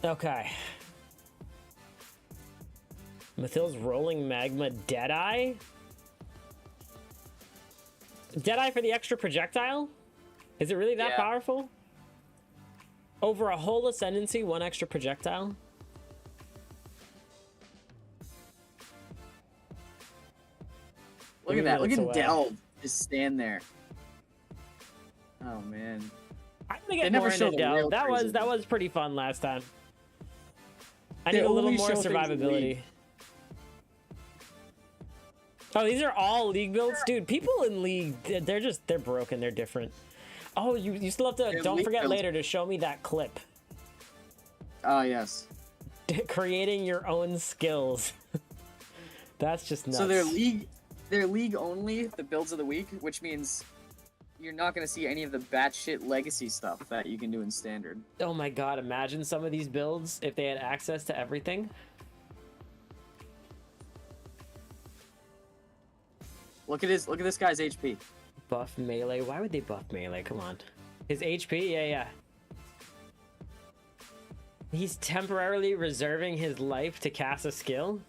Okay. Mathil's rolling magma Deadeye? Deadeye for the extra projectile? Is it really that powerful? Over a whole ascendancy, 1 extra projectile? Look at that. Look at Delve just stand there. Oh man. I'm gonna get more into Delve. That was pretty fun last time. I need a little more survivability. Oh, these are all League builds? Dude, people in League, they're broken, they're different. Oh, you still have to, don't forget later to show me that clip. Oh, yes. Creating your own skills. That's just nuts. So they're League only, the builds of the week, which means you're not going to see any of the batshit legacy stuff that you can do in standard. Oh my god, imagine some of these builds if they had access to everything. Look at this guy's HP. Buff melee. Why would they buff melee? Come on. His HP? Yeah. He's temporarily reserving his life to cast a skill?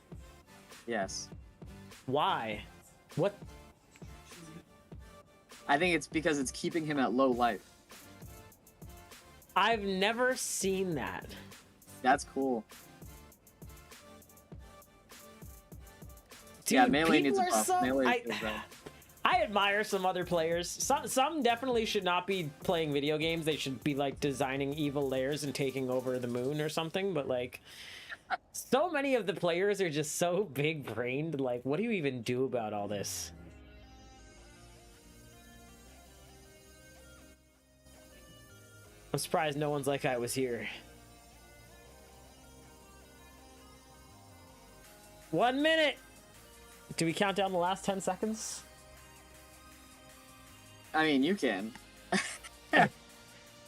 Yes. Why? What? I think it's because it's keeping him at low life. I've never seen that. That's cool. Dude, yeah, melee needs a buff. I admire some other players. Some definitely should not be playing video games. They should be like designing evil layers and taking over the moon or something. But like, so many of the players are just so big brained. Like, what do you even do about all this? I'm surprised no one's like I was here. 1 minute. Do we count down the last 10 seconds? I mean, you can. Like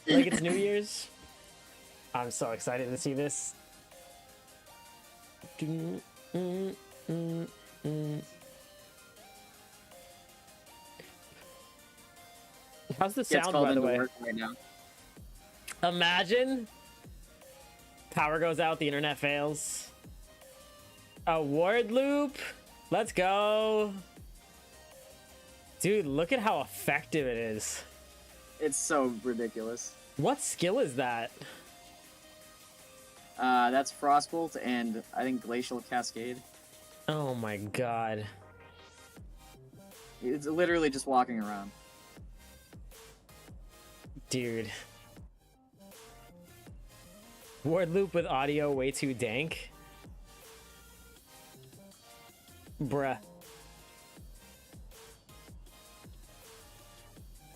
it's New Year's? I'm so excited to see this. How's the sound, by the way? Right now. Imagine power goes out, the internet fails. A word loop. Let's go. Dude, look at how effective it is. It's so ridiculous. What skill is that? That's Frostbolt and I think Glacial Cascade. Oh my god. It's literally just walking around. Dude. Word loop with audio way too dank. Bruh.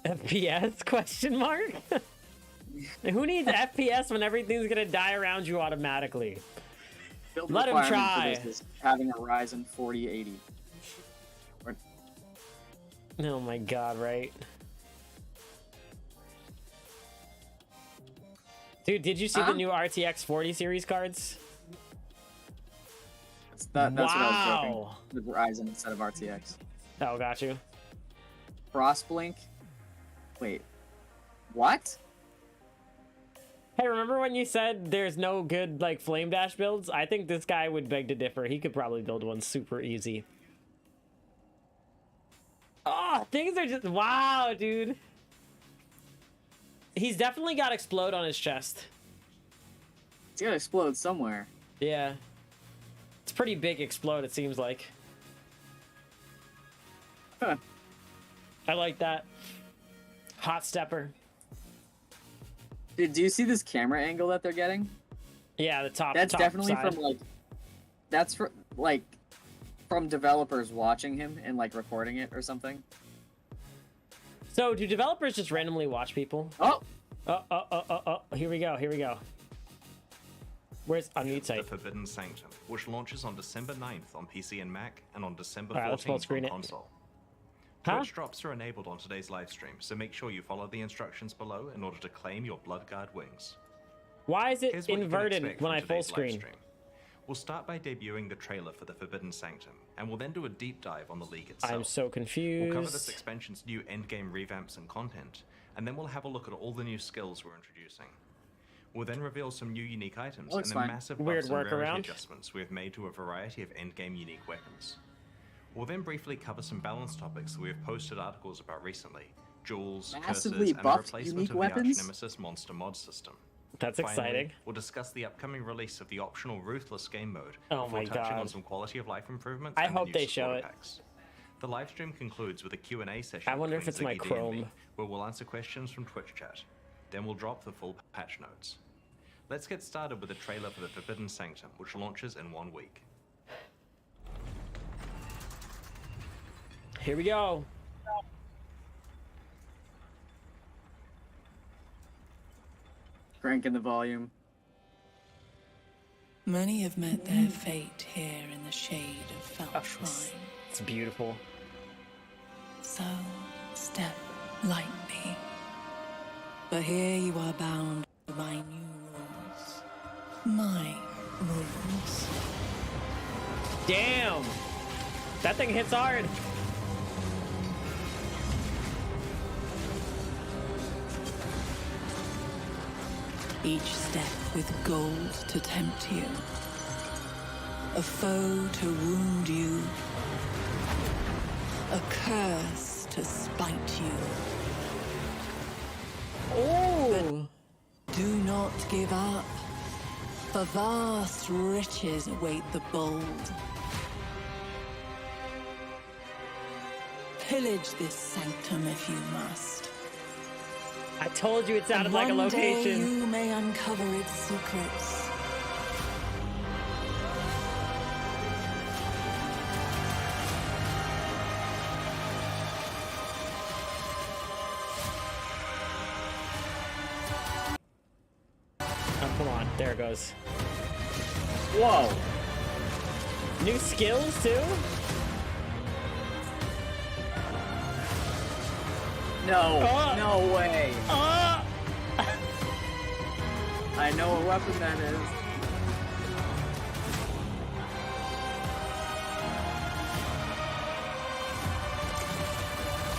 FPS? Question mark? Who needs FPS when everything's gonna die around you automatically? Build Let him try. For this is having a Ryzen 4080. Oh my god, right? Dude, did you see the new RTX 40 series cards? That's what I was joking. With Ryzen instead of RTX. Oh, got you. Frostblink. Wait. What? Hey, remember when you said there's no good, like, Flame Dash builds? I think this guy would beg to differ. He could probably build one super easy. Oh, things are just... Wow, dude. He's definitely got Explode on his chest. It's gotta explode somewhere. Yeah. It's pretty big Explode, it seems like. Huh. I like that. Hot stepper. Dude, do you see this camera angle that they're getting? Yeah, the top. That's top definitely side. from like. That's for like, from developers watching him and like recording it or something. So, do developers just randomly watch people? Oh. Oh. Here we go. Here we go. Where's unmute site? The Forbidden Sanctum, which launches on December 9th on PC and Mac, and on December All right, let's full 14th screen on it. console. Huh? Twitch drops are enabled on today's live stream, so make sure you follow the instructions below in order to claim your Bloodguard wings. Why is it Here's what you can inverted expect when from I full today's live screen? stream. We'll start by debuting the trailer for the Forbidden Sanctum, and we'll then do a deep dive on the League itself. I'm so confused. We'll cover this expansion's new endgame revamps and content, and then we'll have a look at all the new skills we're introducing. We'll then reveal some new unique items Looks and the fine. massive Weird buffs and rarity workaround. adjustments we have made to a variety of endgame unique weapons. We'll then briefly cover some balance topics that we have posted articles about recently: jewels, Massively curses, and the buffed replacement unique of the weapons? arch-nemesis monster mod system. That's Finally, exciting. we'll discuss the upcoming release of the optional Ruthless game mode Oh before my touching on God. some quality of life improvements I and the hope new they show supporter it. packs. The livestream concludes with a Q&A session I wonder if between it's my Ziggy D and me, Chrome. where we'll answer questions from Twitch chat. Then we'll drop the full patch notes. Let's get started with a trailer for the Forbidden Sanctum, which launches in 1 week. Here we go. Cranking the volume. Many have met their fate here in the shade of Fell Shrine. It's beautiful. So, step lightly. But here you are bound by new rules. My rules. Damn. That thing hits hard. Each step with gold to tempt you. A foe to wound you. A curse to spite you. Oh. Do not give up, for vast riches await the bold. Pillage this sanctum if you must. I told you it sounded And like a one day location. you may uncover its secrets. Oh, come on. There it goes. Whoa! New skills, too? No, no way. Ah! I know what weapon that is.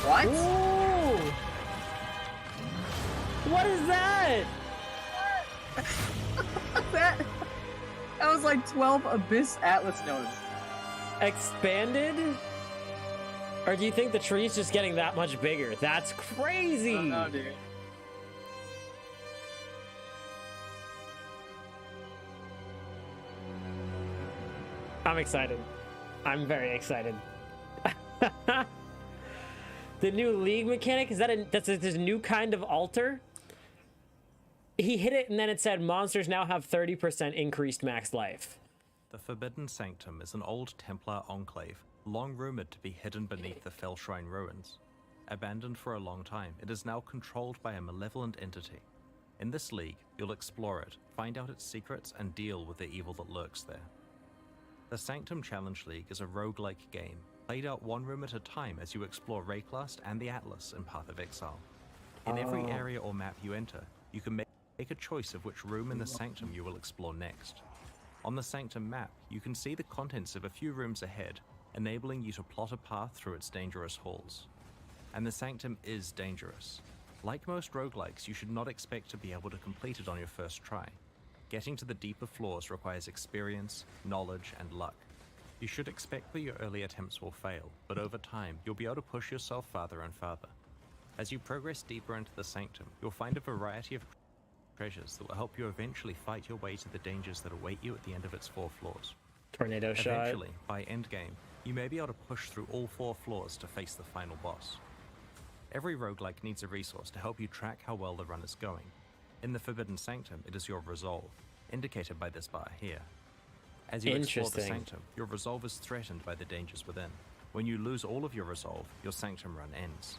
What? Ooh. What is that? that was like 12 Abyss Atlas nodes. Expanded? Or do you think the tree's just getting that much bigger? That's crazy. Oh no, dude. I'm excited. I'm very excited. The new league mechanic, is that that's a new kind of altar? He hit it and then it said monsters now have 30% increased max life. The Forbidden Sanctum is an old Templar enclave, long rumored to be hidden beneath the Fell Shrine ruins. Abandoned for a long time, it is now controlled by a malevolent entity. In this league, you'll explore it, find out its secrets, and deal with the evil that lurks there. The Sanctum Challenge League is a roguelike game, played out one room at a time as you explore Rayclast and the Atlas in Path of Exile. In every area or map you enter, you can make a choice of which room in the Sanctum you will explore next. On the Sanctum map, you can see the contents of a few rooms ahead, enabling you to plot a path through its dangerous halls. And the Sanctum is dangerous. Like most roguelikes, you should not expect to be able to complete it on your first try. Getting to the deeper floors requires experience, knowledge, and luck. You should expect that your early attempts will fail, but over time, you'll be able to push yourself farther and farther. As you progress deeper into the Sanctum, you'll find a variety of treasures that will help you eventually fight your way to the dangers that await you at the end of its 4 floors. Tornado shot. Eventually, by endgame, you may be able to push through all 4 floors to face the final boss. Every roguelike needs a resource to help you track how well the run is going. In the Forbidden Sanctum, it is your resolve, indicated by this bar here. As you explore the Sanctum, your resolve is threatened by the dangers within. When you lose all of your resolve, your Sanctum run ends.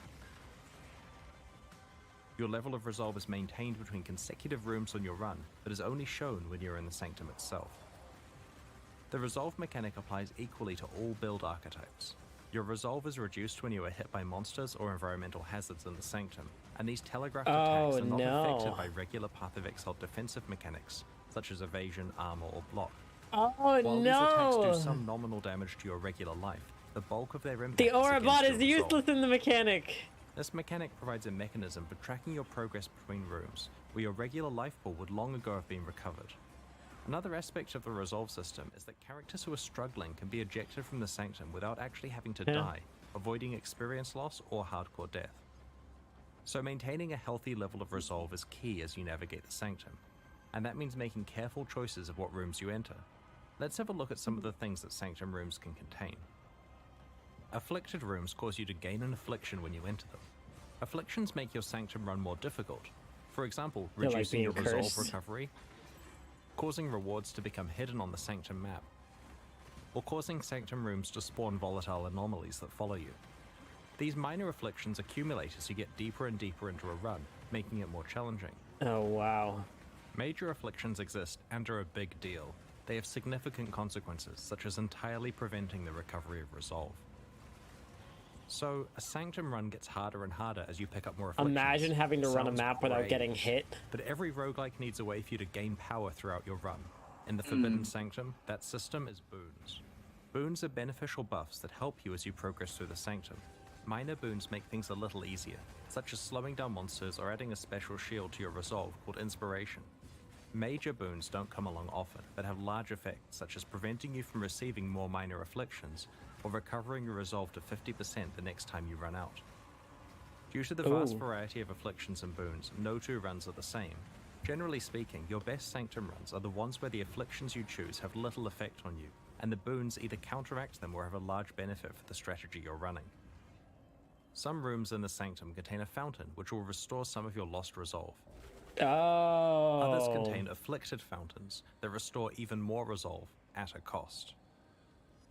Your level of resolve is maintained between consecutive rooms on your run, but is only shown when you're in the Sanctum itself. The resolve mechanic applies equally to all build archetypes. Your resolve is reduced when you are hit by monsters or environmental hazards in the Sanctum, and these telegraphed attacks are not affected by regular Path of Exile defensive mechanics, such as evasion, armor, or block. While these attacks do some nominal damage to your regular life, the bulk of their impact the is Aura against bot your is resolve. useless in the mechanic. This mechanic provides a mechanism for tracking your progress between rooms, where your regular life pool would long ago have been recovered. Another aspect of the resolve system is that characters who are struggling can be ejected from the Sanctum without actually having to die, avoiding experience loss or hardcore death. So maintaining a healthy level of resolve is key as you navigate the Sanctum, and that means making careful choices of what rooms you enter. Let's have a look at some of the things that Sanctum rooms can contain. Afflicted rooms cause you to gain an affliction when you enter them. Afflictions make your Sanctum run more difficult, for example, reducing your resolve recovery, causing rewards to become hidden on the Sanctum map, or causing Sanctum rooms to spawn volatile anomalies that follow you. These minor afflictions accumulate as you get deeper and deeper into a run, making it more challenging. Oh, wow. Major afflictions exist and are a big deal. They have significant consequences, such as entirely preventing the recovery of resolve. So, a Sanctum run gets harder and harder as you pick up more afflictions. Imagine having to run a map without getting hit. But every roguelike needs a way for you to gain power throughout your run. In the Forbidden Sanctum, that system is boons. Boons are beneficial buffs that help you as you progress through the Sanctum. Minor boons make things a little easier, such as slowing down monsters or adding a special shield to your resolve called Inspiration. Major boons don't come along often, but have large effects, such as preventing you from receiving more minor afflictions, or recovering your resolve to 50% the next time you run out. Due to the vast variety of afflictions and boons, no two runs are the same. Generally speaking, your best Sanctum runs are the ones where the afflictions you choose have little effect on you, and the boons either counteract them or have a large benefit for the strategy you're running. Some rooms in the Sanctum contain a fountain, which will restore some of your lost resolve. Oh. Others contain afflicted fountains that restore even more resolve at a cost.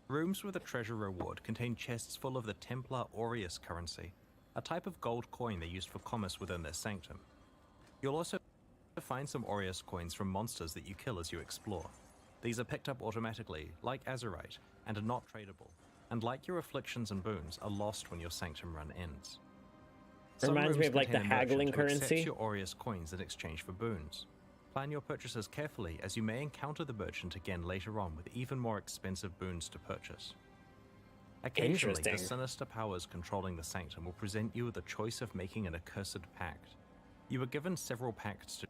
Rooms with a treasure reward contain chests full of the Templar Aureus currency, a type of gold coin they used for commerce within their Sanctum. You'll also find some Aureus coins from monsters that you kill as you explore. These are picked up automatically, like Azurite, and are not tradable, and like your afflictions and boons, are lost when your Sanctum run ends. Reminds me of like the haggling currency. Accepts your Aureus coins in exchange for boons. Plan your purchases carefully, as you may encounter the merchant again later on with even more expensive boons to purchase. Occasionally, the sinister powers controlling the Sanctum will present you with the choice of making an accursed pact. You are given several pacts to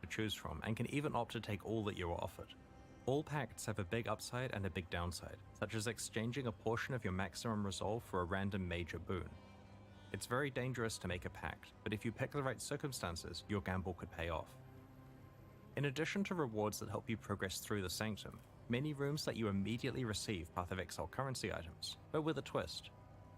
choose from, and can even opt to take all that you are offered. All pacts have a big upside and a big downside, such as exchanging a portion of your maximum resolve for a random major boon. It's very dangerous to make a pact, but if you pick the right circumstances, your gamble could pay off. In addition to rewards that help you progress through the Sanctum, many rooms let you immediately receive Path of Exile currency items, but with a twist.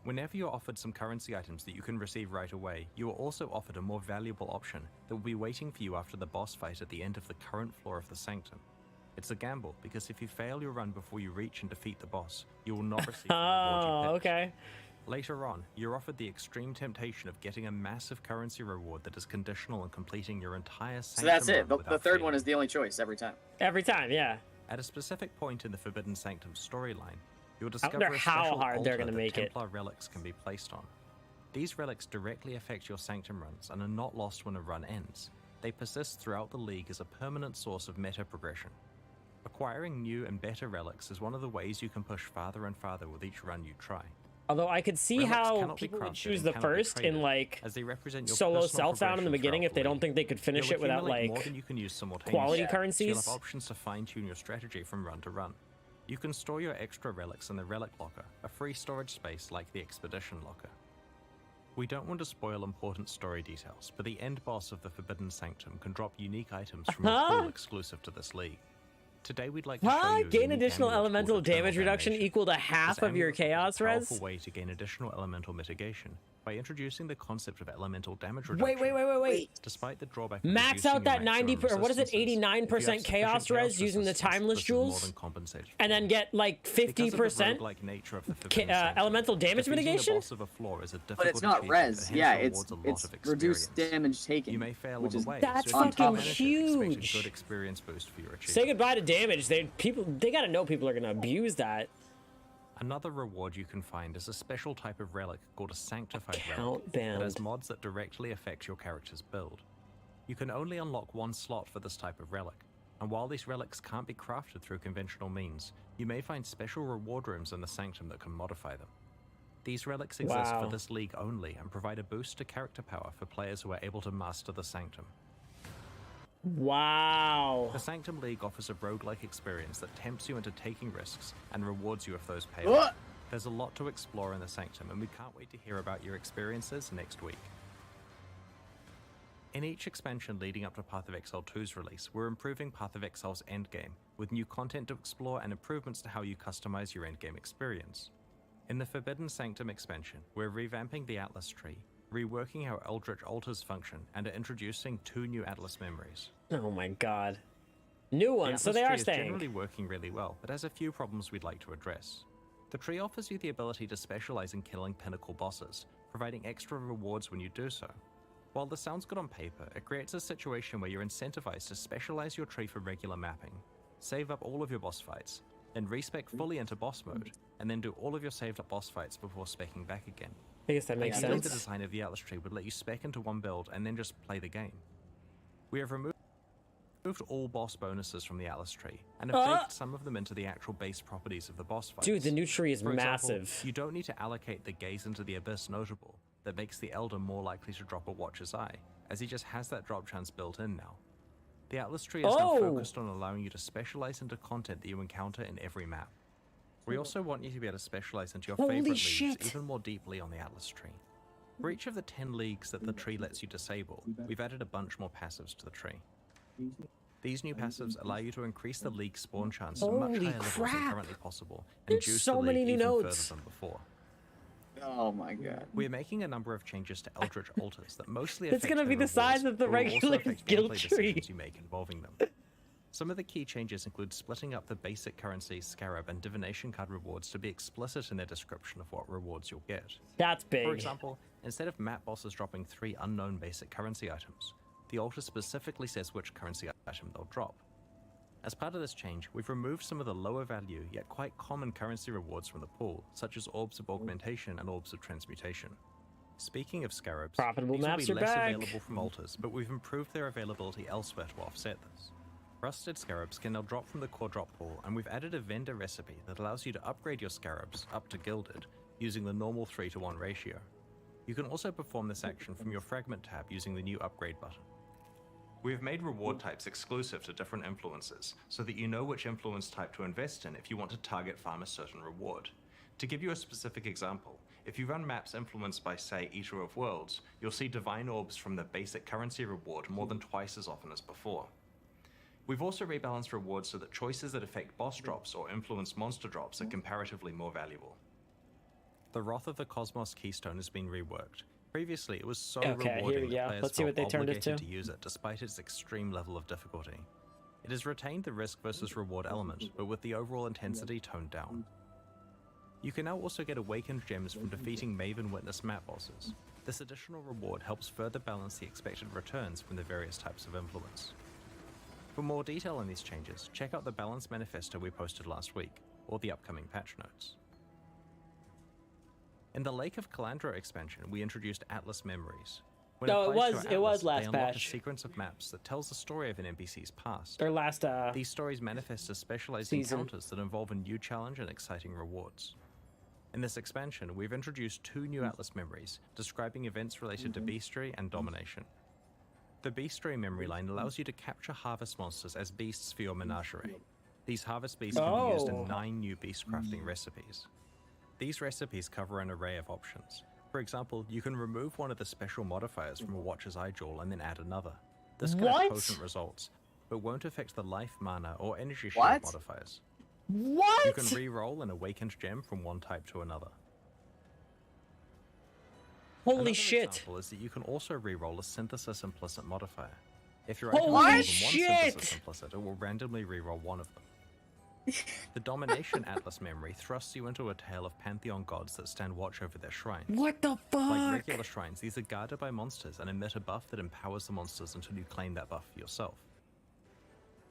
Whenever you're offered some currency items that you can receive right away, you are also offered a more valuable option that will be waiting for you after the boss fight at the end of the current floor of the Sanctum. It's a gamble, because if you fail your run before you reach and defeat the boss, you will not receive the reward you picked. Okay. Later on, you're offered the extreme temptation of getting a massive currency reward that is conditional on completing your entire Sanctum. So that's it. run The third failing. one is the only choice every time. Every time, yeah. At a specific point in the Forbidden Sanctum storyline, you'll I discover wonder a how special hard they're altar gonna that make it. Templar relics can be placed on. These relics directly affect your Sanctum runs and are not lost when a run ends. They persist throughout the League as a permanent source of meta progression. Acquiring new and better relics is one of the ways you can push farther and farther with each run you try. Although I could see Relics how cannot be people would crafted choose and the cannot be first in traded, like as they represent your solo personal self-found in the progression beginning if throughout they the don't league. think they could finish You'll it without accumulate more like than you can use simultaneously, quality so you'll currencies. have options to fine-tune your strategy from run to run. You can store your extra relics in the Relic Locker, a free storage space like the Expedition Locker. We don't want to spoil important story details, but the end boss of the Forbidden Sanctum can drop unique items from a pool exclusive to this league. Today we'd like to show you a gain unique additional amulet elemental called Eternal damage reduction Damnation. equal to half This of your amulet offers chaos a res. powerful way to gain additional elemental mitigation by introducing the concept of elemental damage Wait, reduction. wait. Despite the drawback of Max reducing out your that maximum 90 or what is it, resistances, if you have 89% sufficient chaos res using the resistance, timeless this is more jewels, than compensated and then for. get like Because of the 50% roguelike nature of the Forbidden Sanctum, elemental damage defeating mitigation? The boss of a floor is a But it's difficult not achievement res. that Yeah, hence it's rewards a lot of reduced experience. damage taken. You may fail which on is the way, That's so if you fucking manage it, expect huge. a good experience boost for your achievement. Say goodbye to damage. They gotta know people are gonna abuse that. Another reward you can find is a special type of relic called a Sanctified Account Relic that has band. mods that directly affect your character's build. You can only unlock one slot for this type of relic, and while these relics can't be crafted through conventional means, you may find special reward rooms in the Sanctum that can modify them. These relics exist Wow. for this league only and provide a boost to character power for players who are able to master the Sanctum. Wow. The Sanctum League offers a roguelike experience that tempts you into taking risks and rewards you if those pay off. There's a lot to explore in the Sanctum, and we can't wait to hear about your experiences next week. In each expansion leading up to Path of Exile 2's release, we're improving Path of Exile's endgame, with new content to explore and improvements to how you customize your endgame experience. In the Forbidden Sanctum expansion, we're revamping the Atlas tree, reworking how Eldritch Altars function, and are introducing 2 new Atlas memories. Oh my god. New ones, so The they are Atlas tree is generally staying. working really well, but has a few problems we'd like to address. The tree offers you the ability to specialize in killing pinnacle bosses, providing extra rewards when you do so. While this sounds good on paper, it creates a situation where you're incentivized to specialize your tree for regular mapping, save up all of your boss fights, then respec fully into boss mode, and then do all of your saved up boss fights before speccing back again. I guess that makes Ideally, sense. the design of the Atlas tree would let you spec into one build and then just play the game. We have removed all boss bonuses from the Atlas tree, and have baked some of them into the actual base properties of the boss fights. Dude, the new tree is For example, massive. you don't need to allocate the Gaze into the Abyss notable that makes the Elder more likely to drop a Watcher's Eye, as he just has that drop chance built in now. The Atlas tree is now focused on allowing you to specialize into content that you encounter in every map. We also want you to be able to specialize into your favorite leagues even more deeply on the Atlas tree. For each of the 10 leagues that the tree lets you disable, we've added a bunch more passives to the tree. These new passives allow you to increase the league spawn chance to much higher levels than currently possible, and There's juice so the many league new even nodes. further than before. Oh my god. We are making a number of changes to Eldritch Altars that mostly It's affect gonna be their the size rewards, of the but will also regular affect guild gameplay tree. decisions you make involving them. Some of the key changes include splitting up the basic currency, Scarab, and Divination card rewards to be explicit in their description of what rewards you'll get. That's big. For example, instead of map bosses dropping 3 unknown basic currency items, the altar specifically says which currency item they'll drop. As part of this change, we've removed some of the lower value yet quite common currency rewards from the pool, such as Orbs of Augmentation and Orbs of Transmutation. Speaking of Scarabs, Profitable these will maps be are less back. available from altars, but we've improved their availability elsewhere to offset this. Rusted Scarabs can now drop from the core drop pool, and we've added a vendor recipe that allows you to upgrade your Scarabs up to Gilded using the normal 3-to-1 ratio. You can also perform this action from your Fragment tab using the new upgrade button. We have made reward types exclusive to different influences, so that you know which influence type to invest in if you want to target farm a certain reward. To give you a specific example, if you run maps influenced by, say, Eater of Worlds, you'll see Divine Orbs from the basic currency reward more than twice as often as before. We've also rebalanced rewards so that choices that affect boss drops or influence monster drops are comparatively more valuable. The Wrath of the Cosmos Keystone has been reworked. Previously, it was so Okay, here rewarding we that go. players Let's see what felt they turned it obligated to. to use it despite its extreme level of difficulty. It has retained the risk versus reward element, but with the overall intensity toned down. You can now also get Awakened Gems from defeating Maven Witness map bosses. This additional reward helps further balance the expected returns from the various types of influence. For more detail on these changes, check out the Balance Manifesto we posted last week, or the upcoming patch notes. In the Lake of Calandra expansion, we introduced Atlas Memories. When No, applied to it your was Atlas, last they unlock a patch. sequence of maps that tells the story of an NPC's past. Their last These stories manifest as specialized season. encounters that involve a new challenge and exciting rewards. In this expansion, we've introduced 2 new Atlas memories, describing events related to bestiary and domination. The bestiary memory line allows you to capture harvest monsters as beasts for your menagerie. These harvest beasts can be used in 9 new beast crafting recipes. These recipes cover an array of options. For example, you can remove one of the special modifiers from a Watcher's Eye Jewel and then add another. This can have potent results, but won't affect the life, mana, or energy shield modifiers. What? You can re-roll an Awakened Gem from one type to another. Holy Another shit. example is that you can also re-roll a Synthesis Implicit modifier. If your Holy item has more than one shit! Synthesis Implicit, it will randomly re-roll one of them. The Domination Atlas memory thrusts you into a tale of Pantheon gods that stand watch over their shrines. What the fuck? Like regular shrines, these are guarded by monsters and emit a buff that empowers the monsters until you claim that buff for yourself.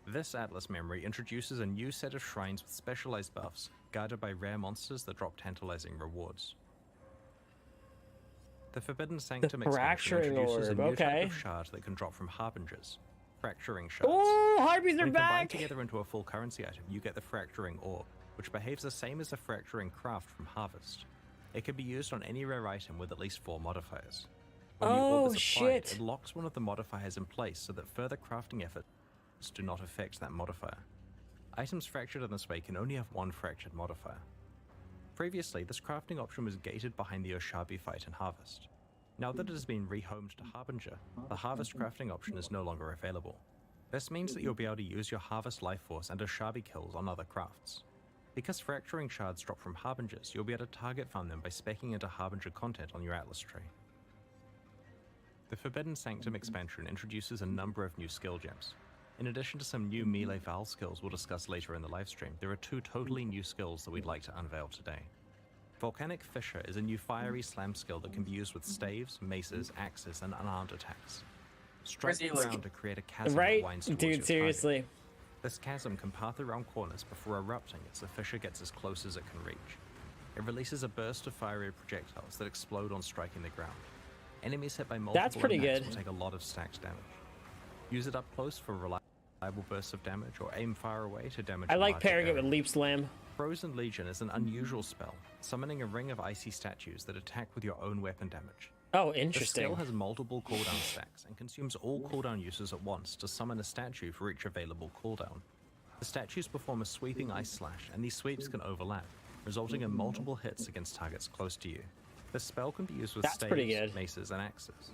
This Atlas memory introduces a new set of shrines with specialized buffs, guarded by rare monsters that drop tantalizing rewards. The Forbidden Sanctum expansion Fracturing introduces a Orb, new okay. type of shard that can drop from Harbingers. Fracturing Shards. Oh, Harpies are When combined back! together into a full currency item, you get the Fracturing Orb, which behaves the same as the Fracturing Craft from Harvest. It can be used on any rare item with at least 4 modifiers. When your orb is applied, it locks one of the modifiers in place so that further crafting efforts do not affect that modifier. Items fractured in this way can only have one fractured modifier. Previously, this crafting option was gated behind the Oshabi fight in Harvest. Now that it has been rehomed to Harbinger, the Harvest crafting option is no longer available. This means that you'll be able to use your Harvest Life Force and Oshabi kills on other crafts. Because fracturing shards drop from Harbingers, you'll be able to target farm them by speccing into Harbinger content on your Atlas tree. The Forbidden Sanctum expansion introduces a number of new skill gems. In addition to some new melee Val skills we'll discuss later in the livestream, there are 2 totally new skills that we'd like to unveil today. Volcanic Fissure is a new fiery slam skill that can be used with staves, maces, axes, and unarmed attacks. Strike the ground to create a chasm that winds towards your seriously. target. This chasm can path around corners before erupting as the fissure gets as close as it can reach. It releases a burst of fiery projectiles that explode on striking the ground. Enemies hit by multiple impacts will take a lot of stacked damage. Use it up close for reliable bursts of damage, or aim far away to damage. I like pairing it with Leap Slam. Frozen Legion is an unusual spell, summoning a ring of icy statues that attack with your own weapon damage. Oh, interesting. The skill has multiple cooldown stacks and consumes all cooldown uses at once to summon a statue for each available cooldown. The statues perform a sweeping ice slash, and these sweeps can overlap, resulting in multiple hits against targets close to you. The spell can be used with staves, maces, and axes.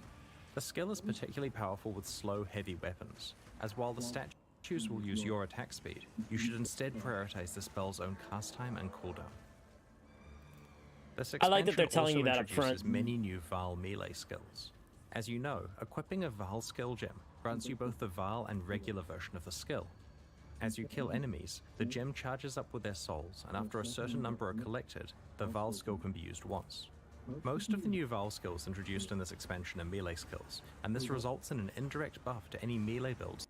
The skill is particularly powerful with slow, heavy weapons, as while the statues will use your attack speed, you should instead prioritize the spell's own cast time and cooldown. I like that they're telling you that up front. Introduces many new Val melee skills. As you know, equipping a Val skill gem grants you both the Val and regular version of the skill. As you kill enemies, the gem charges up with their souls, and after a certain number are collected, the Val skill can be used once. Most of the new Val skills introduced in this expansion are melee skills, and this results in an indirect buff to any melee builds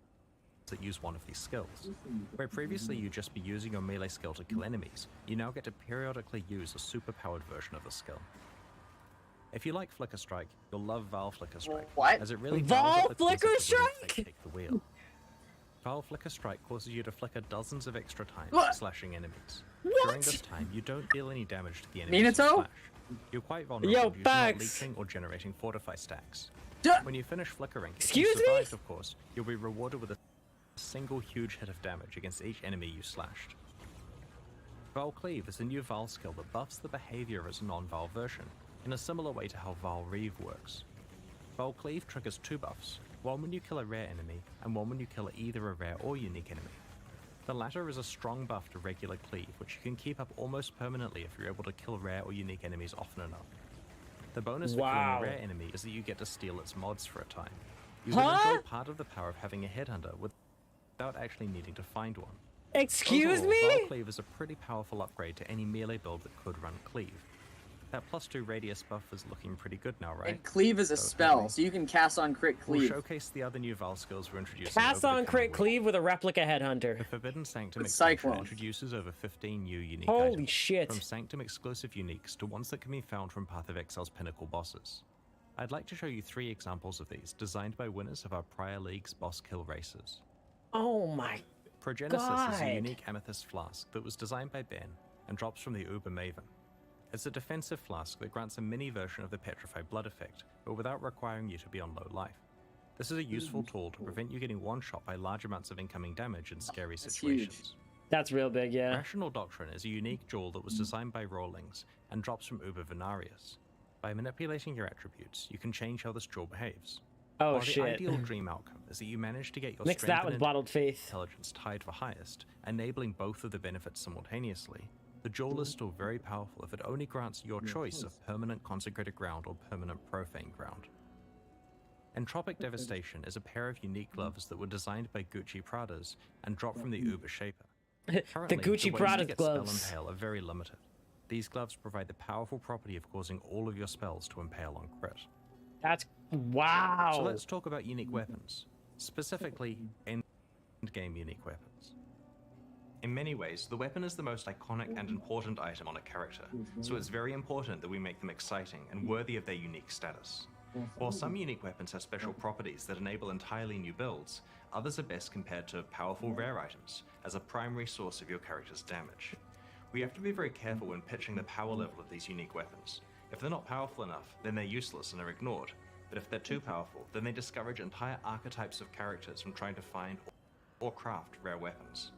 that use one of these skills. Where previously you'd just be using your melee skill to kill enemies, you now get to periodically use a super-powered version of the skill. If you like Flicker Strike, you'll love Val Flicker Strike, as it really Val Flicker Strike! Take the wheel. Val Flicker Strike causes you to flicker dozens of extra times, slashing enemies. During this time, you don't deal any damage to the enemies you slash. You're quite vulnerable due to not leeching or generating fortify stacks. When you finish flickering, if you survived, of course, you'll be rewarded with a single huge hit of damage against each enemy you slashed. Val Cleave is a new Val skill that buffs the behavior of its non-Val version, in a similar way to how Val Reeve works. Val Cleave triggers 2 buffs, one when you kill a rare enemy, and one when you kill either a rare or unique enemy. The latter is a strong buff to regular Cleave, which you can keep up almost permanently if you're able to kill rare or unique enemies often enough. The bonus for killing a rare enemy is that you get to steal its mods for a time. You can enjoy part of the power of having a headhunter without actually needing to find one. Excuse Overall, me? Val Cleave is a pretty powerful upgrade to any melee build that could run Cleave. That +2 radius buff is looking pretty good now, right? And Cleave is a spell, so you can cast on crit Cleave. We'll showcase the other new Val skills we're introducing. Cast on crit Cleave with a replica headhunter. The Forbidden Sanctum With expansion Cyclone. introduces over 15 new unique Holy items. shit. From Sanctum exclusive uniques to ones that can be found from Path of Exile's pinnacle bosses. I'd like to show you 3 examples of these, designed by winners of our prior league's boss kill races. Oh my Progenesis is a unique amethyst flask that was designed by Ben and drops from the Uber Maven. It's a defensive flask that grants a mini version of the Petrified Blood effect, but without requiring you to be on low life. This is a useful tool to prevent you getting one-shot by large amounts of incoming damage in scary situations. That's real big, yeah. Rational Doctrine is a unique jewel that was designed by Rawlings and drops from Uber Venarius. By manipulating your attributes, you can change how this jewel behaves. Oh While shit. the ideal dream outcome is that you manage to get your Mix strength that with and Bottled Faith. intelligence tied for highest, enabling both of the benefits simultaneously, the jewel is still very powerful if it only grants your choice of permanent consecrated ground or permanent profane ground. Entropic Devastation is a pair of unique gloves that were designed by Gucci Pradas and dropped from the Uber Shaper. Currently, Gucci the ways Prada to get gloves. Spell Impale are very limited. These gloves provide the powerful property of causing all of your spells to impale on crit. That's wow. So let's talk about unique weapons, specifically endgame unique weapons. In many ways, the weapon is the most iconic and important item on a character, so it's very important that we make them exciting and worthy of their unique status. While some unique weapons have special properties that enable entirely new builds, others are best compared to powerful rare items as a primary source of your character's damage. We have to be very careful when pitching the power level of these unique weapons. If they're not powerful enough, then they're useless and are ignored. But if they're too powerful, then they discourage entire archetypes of characters from trying to find or craft rare weapons.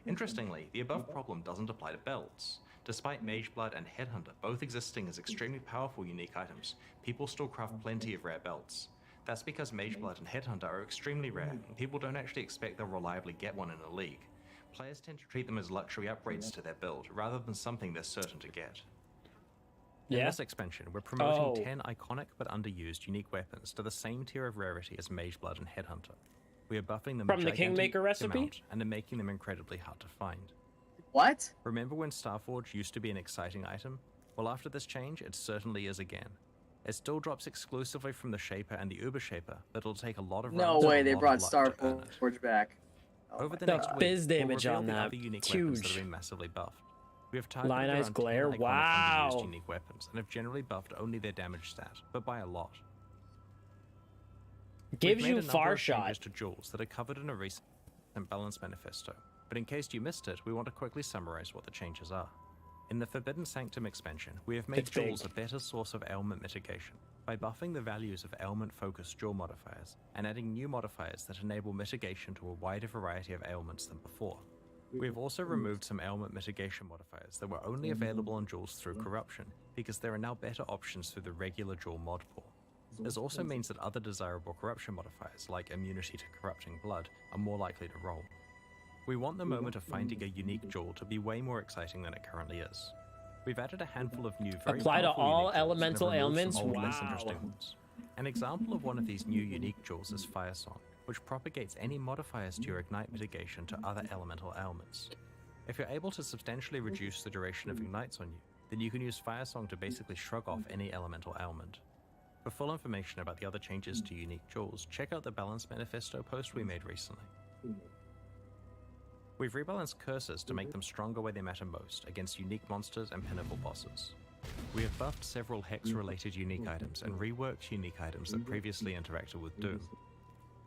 Interestingly, the above problem doesn't apply to belts. Despite Mageblood and Headhunter both existing as extremely powerful unique items, people still craft plenty of rare belts. That's because Mageblood and Headhunter are extremely rare, and people don't actually expect they'll reliably get one in a league. Players tend to treat them as luxury upgrades to their build, rather than something they're certain to get. In this expansion, we're promoting 10 iconic but underused unique weapons to the same tier of rarity as Mageblood and Headhunter. We are buffing them from the Kingmaker recipe and are making them incredibly hard to find. What? Remember when Starforge used to be an exciting item? Well, after this change, it certainly is again. It still drops exclusively from the Shaper and the Uber Shaper, but it'll take a lot of No runs way, and a they lot brought of luck to earn it. Starforge back. Oh Over the my next God. week, Biz damage we'll reveal on the that. other unique It's weapons that huge. have been massively buffed. We have targeted Lion Eyes around 10 Glare, iconic wow. underused unique weapons and have generally buffed only their damage stat, but by a lot. gives We've made you a number far of changes shot. to jewels that are covered in a recent balance manifesto, but in case you missed it, we want to quickly summarize what the changes are. In the Forbidden Sanctum expansion, we have made It's big. jewels a better source of ailment mitigation by buffing the values of ailment-focused jewel modifiers and adding new modifiers that enable mitigation to a wider variety of ailments than before. We have also removed some ailment mitigation modifiers that were only available on jewels through corruption, because there are now better options through the regular jewel mod pool. This also means that other desirable corruption modifiers, like immunity to corrupting blood, are more likely to roll. We want the moment of finding a unique jewel to be way more exciting than it currently is. We've added a handful of new very Apply to powerful all unique jewels and have elemental removed ailments? some old, less Wow. interesting ones. An example of one of these new unique jewels is Fire Song, which propagates any modifiers to your ignite mitigation to other elemental ailments. If you're able to substantially reduce the duration of ignites on you, then you can use Fire Song to basically shrug off any elemental ailment. For full information about the other changes to unique jewels, check out the Balance Manifesto post we made recently. We've rebalanced curses to make them stronger where they matter most, against unique monsters and pinnacle bosses. We have buffed several Hex-related unique items and reworked unique items that previously interacted with Doom.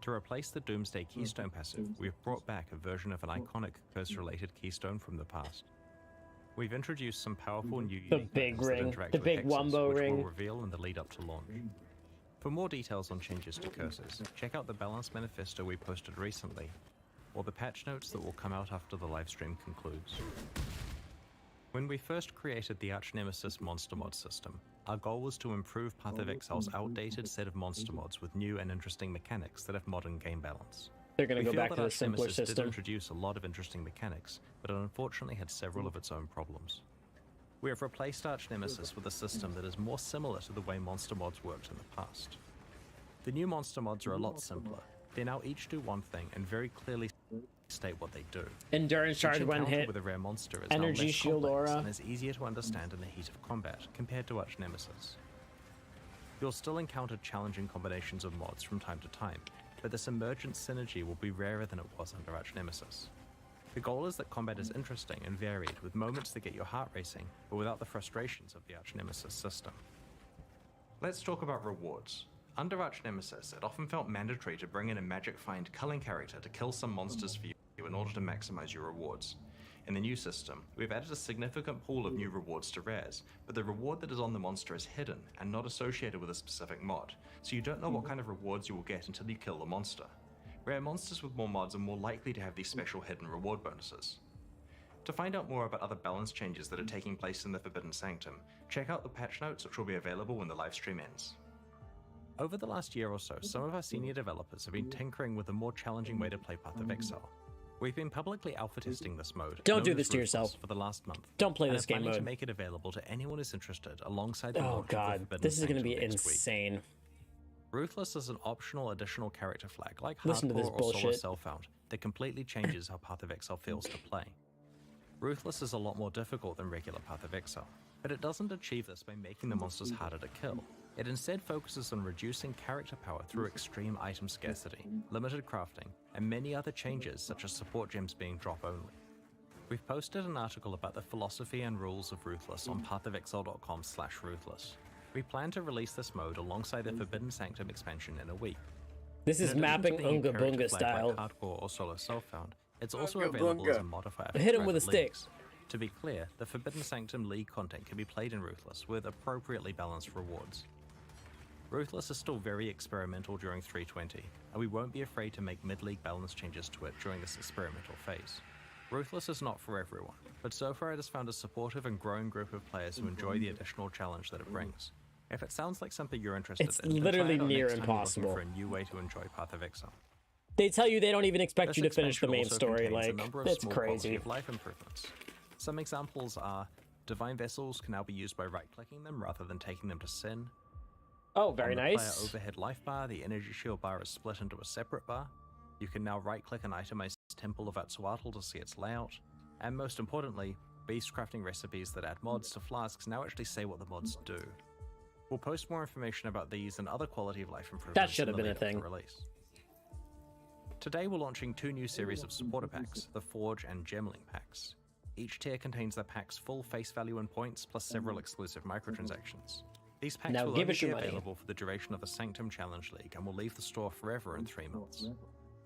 To replace the Doomsday Keystone passive, we've brought back a version of an iconic curse-related keystone from the past. We've introduced some powerful new The unique big items that ring, interact the with big hexes, Wumbo which ring. we'll reveal in the lead up to launch. For more details on changes to curses, check out the Balance Manifesto we posted recently, or the patch notes that will come out after the livestream concludes. When we first created the Arch-Nemesis monster mod system, our goal was to improve Path of Exile's outdated set of monster mods with new and interesting mechanics that have modern game balance. They're going We to go feel back that to the simpler Arch-Nemesis did system. introduce a lot of interesting mechanics, but it unfortunately had several of its own problems. We have replaced Arch-Nemesis with a system that is more similar to the way monster mods worked in the past. The new monster mods are a lot simpler. They now each do one thing and very clearly state what they do. Endurance Each charge when encounter hit. with a rare monster is Energy now less shield complex aura. and is easier to understand in the heat of combat compared to Arch-Nemesis. You'll still encounter challenging combinations of mods from time to time, but this emergent synergy will be rarer than it was under Arch-Nemesis. The goal is that combat is interesting and varied, with moments that get your heart racing, but without the frustrations of the Arch-Nemesis system. Let's talk about rewards. Under Arch-Nemesis, it often felt mandatory to bring in a magic find culling character to kill some monsters for you in order to maximize your rewards. In the new system, we've added a significant pool of new rewards to rares, but the reward that is on the monster is hidden and not associated with a specific mod, so you don't know what kind of rewards you will get until you kill the monster. Rare monsters with more mods are more likely to have these special hidden reward bonuses. To find out more about other balance changes that are taking place in the Forbidden Sanctum, check out the patch notes, which will be available when the livestream ends. Over the last year or so, some of our senior developers have been tinkering with a more challenging way to play Path of Exile. We've been publicly alpha testing this mode. Don't known do as this to Ruthless, yourself. for the last month. Don't play and this are game planning to mode. make it available to anyone who's interested alongside the Oh launch of the god, Forbidden this is going to be Sanctum next week. insane. Ruthless is an optional additional character flag, like Listen to Hardcore this or Solo bullshit. Self-Found, that completely changes how Path of Exile feels to play. Ruthless is a lot more difficult than regular Path of Exile, but it doesn't achieve this by making the monsters harder to kill. It instead focuses on reducing character power through extreme item scarcity, limited crafting, and many other changes such as support gems being drop only. We've posted an article about the philosophy and rules of Ruthless on pathofexile.com/ruthless. We plan to release this mode alongside the Forbidden Sanctum expansion in a week. This is In addition to mapping being a Unga character Bunga flag like style. Hardcore or Solo Self-Found, it's also Unga available Bunga. as a modifier for Hit him with a private stick. leagues. To be clear, the Forbidden Sanctum League content can be played in Ruthless with appropriately balanced rewards. Ruthless is still very experimental during 320, and we won't be afraid to make mid-league balance changes to it during this experimental phase. Ruthless is not for everyone, but so far it has found a supportive and growing group of players who enjoy the additional challenge that it brings. If it sounds like something you're interested It's in, literally then try it out near next time you're looking impossible. for a new way to enjoy Path of Exile. They tell you they don't even expect This you to finish the expansion main also story. contains a Like, number of that's small quality crazy. of life improvements. Some examples are Divine Vessels can now be used by right-clicking them rather than taking them to Sin. Oh, very On the nice. player overhead life bar, the energy shield bar is split into a separate bar. You can now right-click an itemized Temple of Atsuatl to see its layout. And most importantly, beast crafting recipes that add mods to flasks now actually say what the mods do. We'll post more information about these and other quality of life improvements That should have in the been a lead up to thing. release. Today we're launching 2 new series of supporter packs, the Forge and Gemling packs. Each tier contains the pack's full face value and points, plus several exclusive microtransactions. These packs Now will give only us be your money. available for the duration of the Sanctum Challenge League and will leave the store forever in 3 months.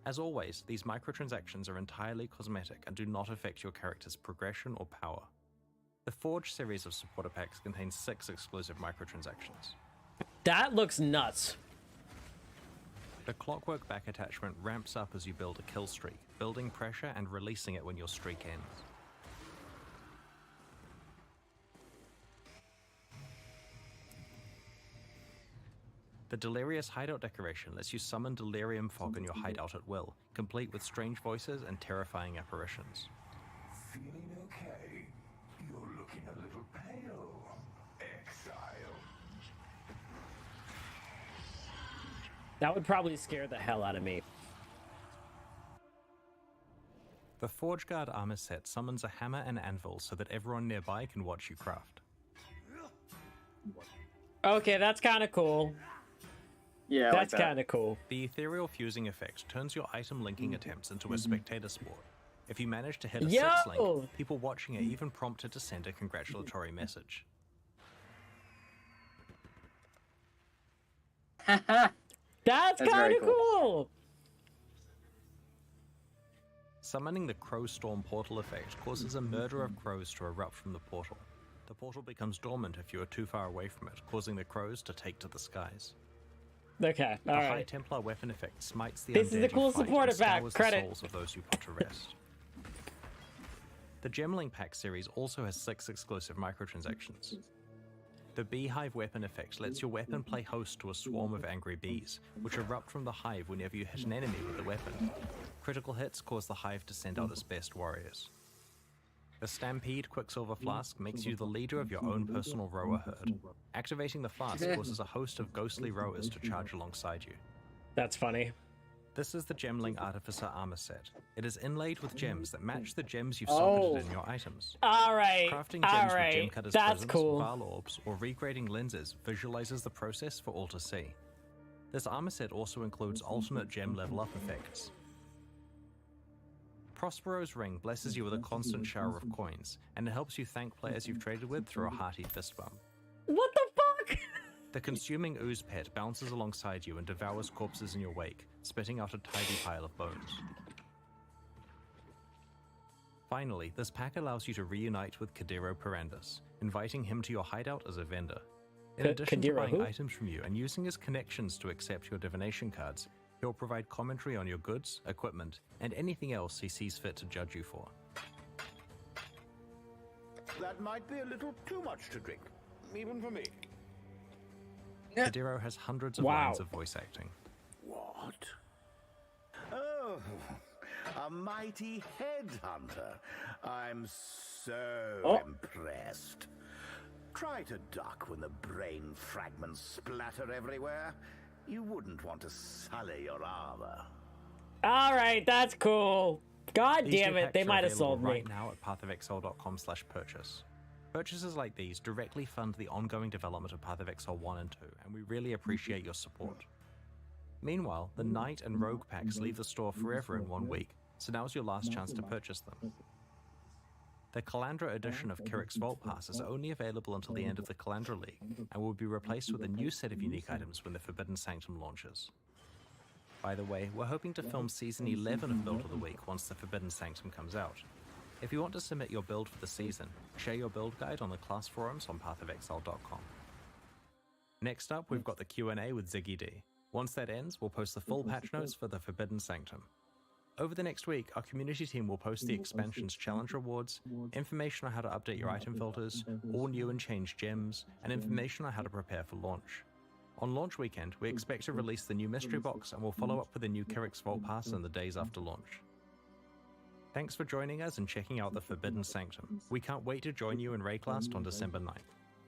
As always, these microtransactions are entirely cosmetic and do not affect your character's progression or power. The Forge series of supporter packs contains 6 exclusive microtransactions. That looks nuts. The Clockwork back attachment ramps up as you build a kill streak, building pressure and releasing it when your streak ends. The Delirious Hideout decoration lets you summon delirium fog in your hideout at will, complete with strange voices and terrifying apparitions. Feeling okay? You're looking a little pale. Exile. That would probably scare the hell out of me. The Forge Guard armor set summons a hammer and anvil so that everyone nearby can watch you craft. Okay, that's kind of cool. Yeah, That's like that. kind of cool. The ethereal fusing effect turns your item linking attempts into a spectator sport. If you manage to hit a 6 Yo! link, people watching are even prompted to send a congratulatory message. That's That's kind very of cool. Summoning the Crow Storm portal effect causes a murder of crows to erupt from the portal. The portal becomes dormant if you are too far away from it, causing the crows to take to the skies. Okay, The all High right. Templar weapon effect smites the This is undead the you cool fight supporter and pack. scours Credit. the souls of those you put to rest. The Gemling pack series also has 6 exclusive microtransactions. The Beehive weapon effect lets your weapon play host to a swarm of angry bees, which erupt from the hive whenever you hit an enemy with the weapon. Critical hits cause the hive to send out its best warriors. The Stampede Quicksilver Flask makes you the leader of your own personal rower herd. Activating the flask causes a host of ghostly rowers to charge alongside you. That's funny. This is the Gemling Artificer armor set. It is inlaid with gems that match the gems you've socketed in your items. All right. Crafting All gems with gem right. cutters That's prisms, cool. Val orbs, or regrading lenses visualizes the process for all to see. This armor set also includes alternate gem level up effects. Prospero's ring blesses you with a constant shower of coins, and it helps you thank players you've traded with through a hearty fist bump. What the fuck? The consuming ooze pet bounces alongside you and devours corpses in your wake, spitting out a tidy pile of bones. Finally, this pack allows you to reunite with Kadiro Perandus, inviting him to your hideout as a vendor. In addition to Kadiro buying who? items from you and using his connections to accept your divination cards, he'll provide commentary on your goods, equipment, and anything else he sees fit to judge you for. That might be a little too much to drink, even for me. Kadiro has hundreds of Wow. lines of voice acting. What? Oh, a mighty headhunter. I'm so impressed. Try to duck when the brain fragments splatter everywhere. You wouldn't want to sully your armor. All right, that's cool. God These damn new it, they packs are might have available sold me. right now at pathofexile.com/purchase. Purchases like these directly fund the ongoing development of Path of Exile 1 and 2, and we really appreciate your support. Meanwhile, the Knight and Rogue packs leave the store forever in 1 week, so now's your last chance to purchase them. The Calandra edition of Kirik's Vault Pass is only available until the end of the Calandra League, and will be replaced with a new set of unique items when the Forbidden Sanctum launches. By the way, we're hoping to film Season 11 of Build of the Week once the Forbidden Sanctum comes out. If you want to submit your build for the season, share your build guide on the class forums on pathofexile.com. Next up, we've got the Q&A with Ziggy D. Once that ends, we'll post the full patch notes for the Forbidden Sanctum. Over the next week, our community team will post the expansion's challenge rewards, information on how to update your item filters, all new and changed gems, and information on how to prepare for launch. On launch weekend, we expect to release the new mystery box, and we'll follow up with the new Kyric's Vault Pass in the days after launch. Thanks for joining us and checking out the Forbidden Sanctum. We can't wait to join you in Rayclast on December 9th.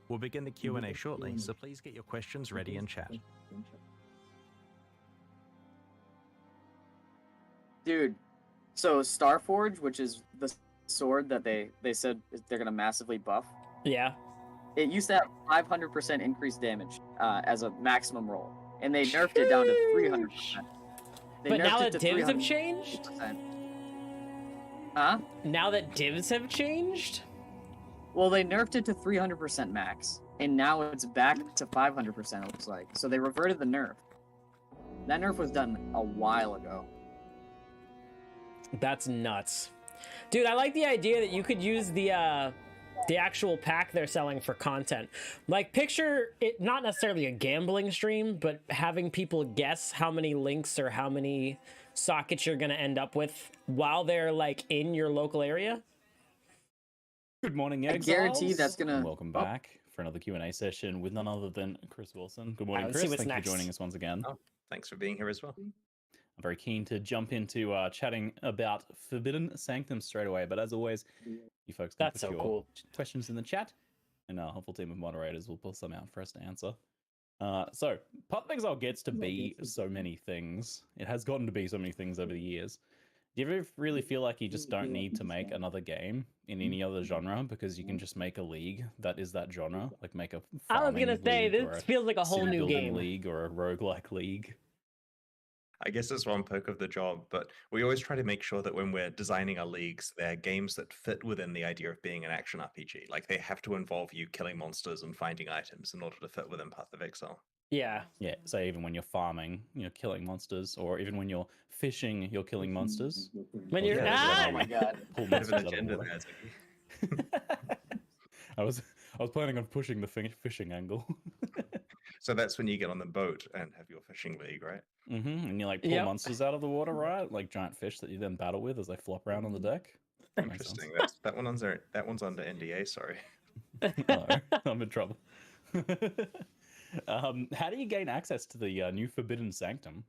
We'll begin the Q&A shortly, so please get your questions ready in chat. Dude, so Starforge, which is the sword that they said they're going to massively buff, Yeah. it used to have 500% increased damage as a maximum roll, and they nerfed it down to 300%. But now that divs have changed? Huh? Now that divs have changed? Well, they nerfed it to 300% max, and now it's back to 500%, it looks like. So they reverted the nerf. That nerf was done a while ago. That's nuts. Dude, I like the idea that you could use the actual pack they're selling for content. Like, picture it not necessarily a gambling stream, but having people guess how many links or how many sockets you're going to end up with while they're, like, in your local area. Good morning, I Exiles. guarantee that's going to... And welcome back for another Q&A session with none other than Chris Wilson. Good morning, Let's Chris. see what's Thank you next. for joining us once again. Oh, thanks for being here as well. I'm very keen to jump into chatting about Forbidden Sanctum straight away, but as always, you folks can That's put so your cool. questions in the chat, and our helpful team of moderators will pull some out for us to answer. So, Path of Exile gets to be so many things. It has gotten to be so many things over the years. Do you ever really feel like you just don't need to make another game in any other genre because you can just make a league that is that genre? Like make a I was farming going to say, league or this a feels like a whole city new building game. league or a roguelike league. I guess it's one perk of the job, but we always try to make sure that when we're designing our leagues, they're games that fit within the idea of being an action RPG. Like, they have to involve you killing monsters and finding items in order to fit within Path of Exile. Yeah. Yeah, so even when you're farming, you're killing monsters, or even when you're fishing, you're killing monsters. When you're... Yeah, ah! Oh my god. Pull Bit of monsters an out of the agenda water. there, Ziggy. I was planning on pushing the fishing angle. So that's when you get on the boat and have your fishing league, right? And you like pull Yep. monsters out of the water, right? Like giant fish that you then battle with as they flop around on the deck. That makes sense. Interesting. That one's under NDA, sorry. No, I'm in trouble. How do you gain access to the new Forbidden Sanctum?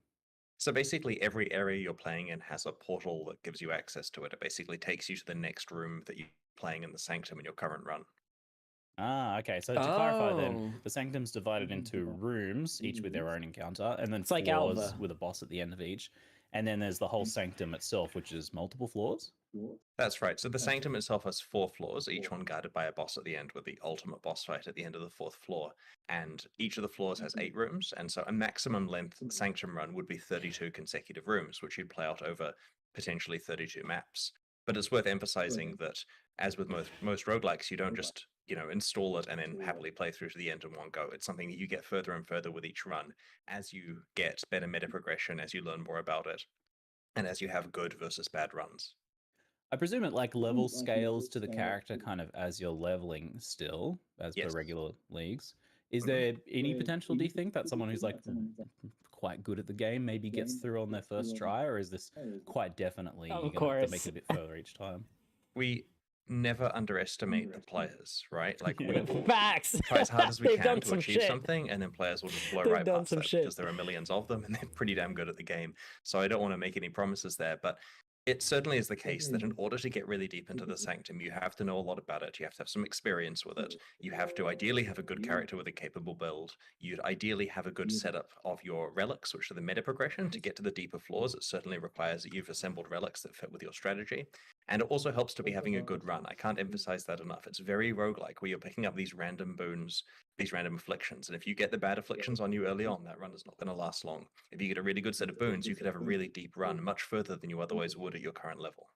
So basically, every area you're playing in has a portal that gives you access to it. It basically takes you to the next room that you're playing in the Sanctum in your current run. Ah, okay. So to clarify Oh. then, the Sanctum's divided into rooms, each with their own encounter, and then It's like floors Alva. with a boss at the end of each. And then there's the whole Sanctum itself, which is multiple floors. That's right. So the Sanctum itself has 4 floors, each one guarded by a boss at the end, with the ultimate boss fight at the end of the 4th floor. And each of the floors has 8 rooms, and so a maximum length Sanctum run would be 32 consecutive rooms, which you'd play out over potentially 32 maps. But it's worth emphasizing that, as with most roguelikes, you don't just install it and then happily play through to the end in one go. It's something that you get further and further with each run as you get better meta progression, as you learn more about it, and as you have good versus bad runs. I presume it like level scales to the character kind of as you're leveling still, as per Yes. regular leagues. Is there any potential, do you think, that someone who's like quite good at the game maybe gets through on their first try, or is this quite definitely Of you're gonna have to make course. it a bit further each time? We never underestimate the players, right? Like, we Facts. try as hard as we They've can done to some achieve shit. something, and then players will just blow They've right done past some that shit. because there are millions of them, and they're pretty damn good at the game. So I don't want to make any promises there, but it certainly is the case that in order to get really deep into the Sanctum, you have to know a lot about it. You have to have some experience with it. You have to ideally have a good character with a capable build. You'd ideally have a good setup of your relics, which are the meta progression. To get to the deeper floors, it certainly requires that you've assembled relics that fit with your strategy. And it also helps to be having a good run. I can't emphasize that enough. It's very roguelike, where you're picking up these random boons, these random afflictions. And if you get the bad afflictions on you early on, that run is not going to last long. If you get a really good set of boons, you could have a really deep run, much further than you otherwise would at your current level.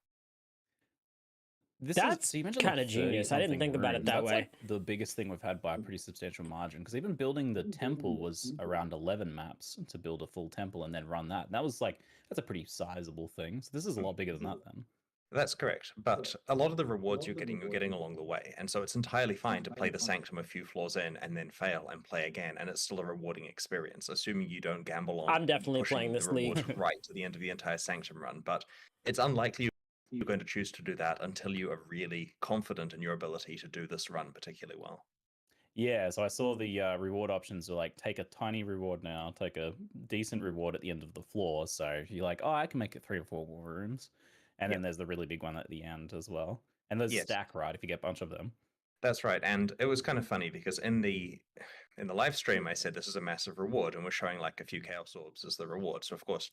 That's so you mentioned kinda like genius. I didn't 30-something think about it rooms. that That's way. like the biggest thing we've had by a pretty substantial margin, because even building the temple was around 11 maps to build a full temple and then run that. That was like, that's a pretty sizable thing. So this is a lot bigger than that then. That's correct. But a lot of the rewards you're getting along the way. And so it's entirely fine to play the Sanctum a few floors in and then fail and play again. And it's still a rewarding experience, assuming you don't gamble on I'm definitely pushing playing the this rewards league. right to the end of the entire Sanctum run. But it's unlikely you're going to choose to do that until you are really confident in your ability to do this run particularly well. Yeah, so I saw the reward options were like take a tiny reward now, take a decent reward at the end of the floor. So you're like, oh, I can make it 3 or 4 rooms. And then there's the really big one at the end as well. And there's Yes. stack right if you get a bunch of them. That's right, and it was kind of funny because in the live stream I said this is a massive reward, and we're showing like a few chaos orbs as the reward. So of course,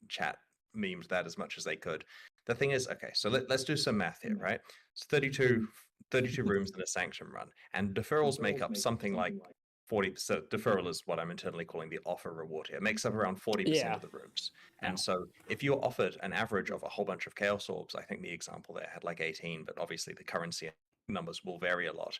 chat memed that as much as they could. The thing is, okay, so let's do some math here, right? It's 32 rooms in a Sanctum run, and deferrals make up something like 40%. Deferral is what I'm internally calling the offer reward here. It makes up around 40% of the rooms. And so if you're offered an average of a whole bunch of chaos orbs, I think the example there had like 18, but obviously the currency numbers will vary a lot,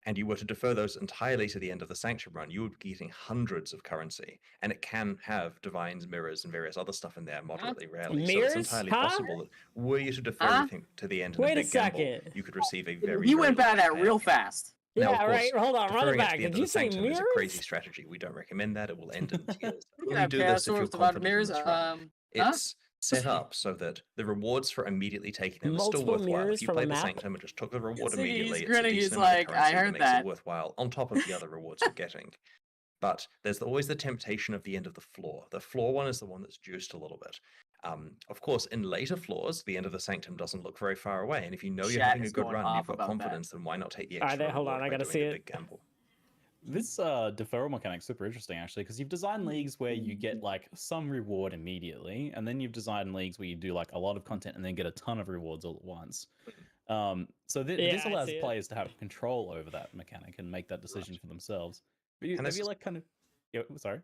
and you were to defer those entirely to the end of the Sanctum run, you would be getting hundreds of currency, and it can have divines, mirrors, and various other stuff in there moderately rarely. Mirrors? So it's entirely Huh? possible that were you to defer everything to the end in Wait a a big gamble, second. you could receive a very, You very went by large that real payout. fast. Now, Yeah, of course, right. Hold on, run it deferring at back. the end Did of you the say Sanctum is a crazy mirrors? strategy. We don't recommend that. It will end in tears. You Only have do chaos this if you're orbs about confident in mirrors. this run. It's set up so that the rewards for immediately taking them are still Multiple worthwhile. mirrors If you from a play the map? Sanctum and just took the reward See, he's immediately, it's a grinning, he's decent amount of like, I currency that heard makes that. it worthwhile on top of the other rewards you're getting. But there's always the temptation of the end of the floor. The floor one is the one that's juiced a little bit. Of course, in later floors, the end of the Sanctum doesn't look very far away. And if you know you're Chat having a is good going run and off you've got about that. confidence, then why not take the All right, extra hold on, reward I by gotta doing see a it. big gamble? This deferral mechanic's super interesting actually, because you've designed leagues where you get like some reward immediately, and then you've designed leagues where you do like a lot of content and then get a ton of rewards all at once. So this Yeah, I allows see it. players to have control over that mechanic and make that decision for themselves. But And have this you is- like kind of? Yeah, sorry.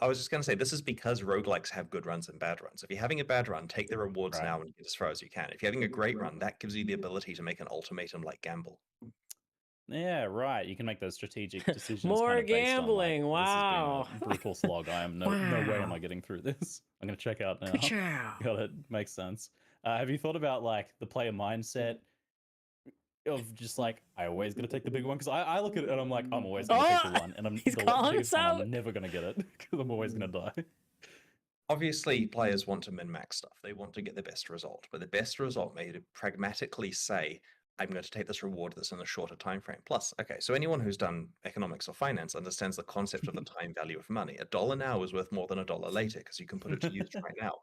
I was just going to say, this is because roguelikes have good runs and bad runs. If you're having a bad run, take the rewards Right. now and get as far as you can. If you're having a great run, that gives you the ability to make an ultimatum-like gamble. Yeah, right. You can make those strategic decisions. More kind of based gambling, On, like, wow. This has been a brutal slog. I am no way am I getting through this. I'm gonna check out now. God, it makes sense. Have you thought about like the player mindset of just like I always gonna take the big one? Because I look at it and I'm like I'm always gonna take the one, and he's the calling biggest us one, out. I'm never gonna get it because I'm always gonna die. Obviously, players want to min-max stuff. They want to get the best result, but the best result may pragmatically say, I'm going to take this reward that's in a shorter time frame. Plus, okay, so anyone who's done economics or finance understands the concept of the time value of money. $1 now is worth more than $1 later because you can put it to use right now.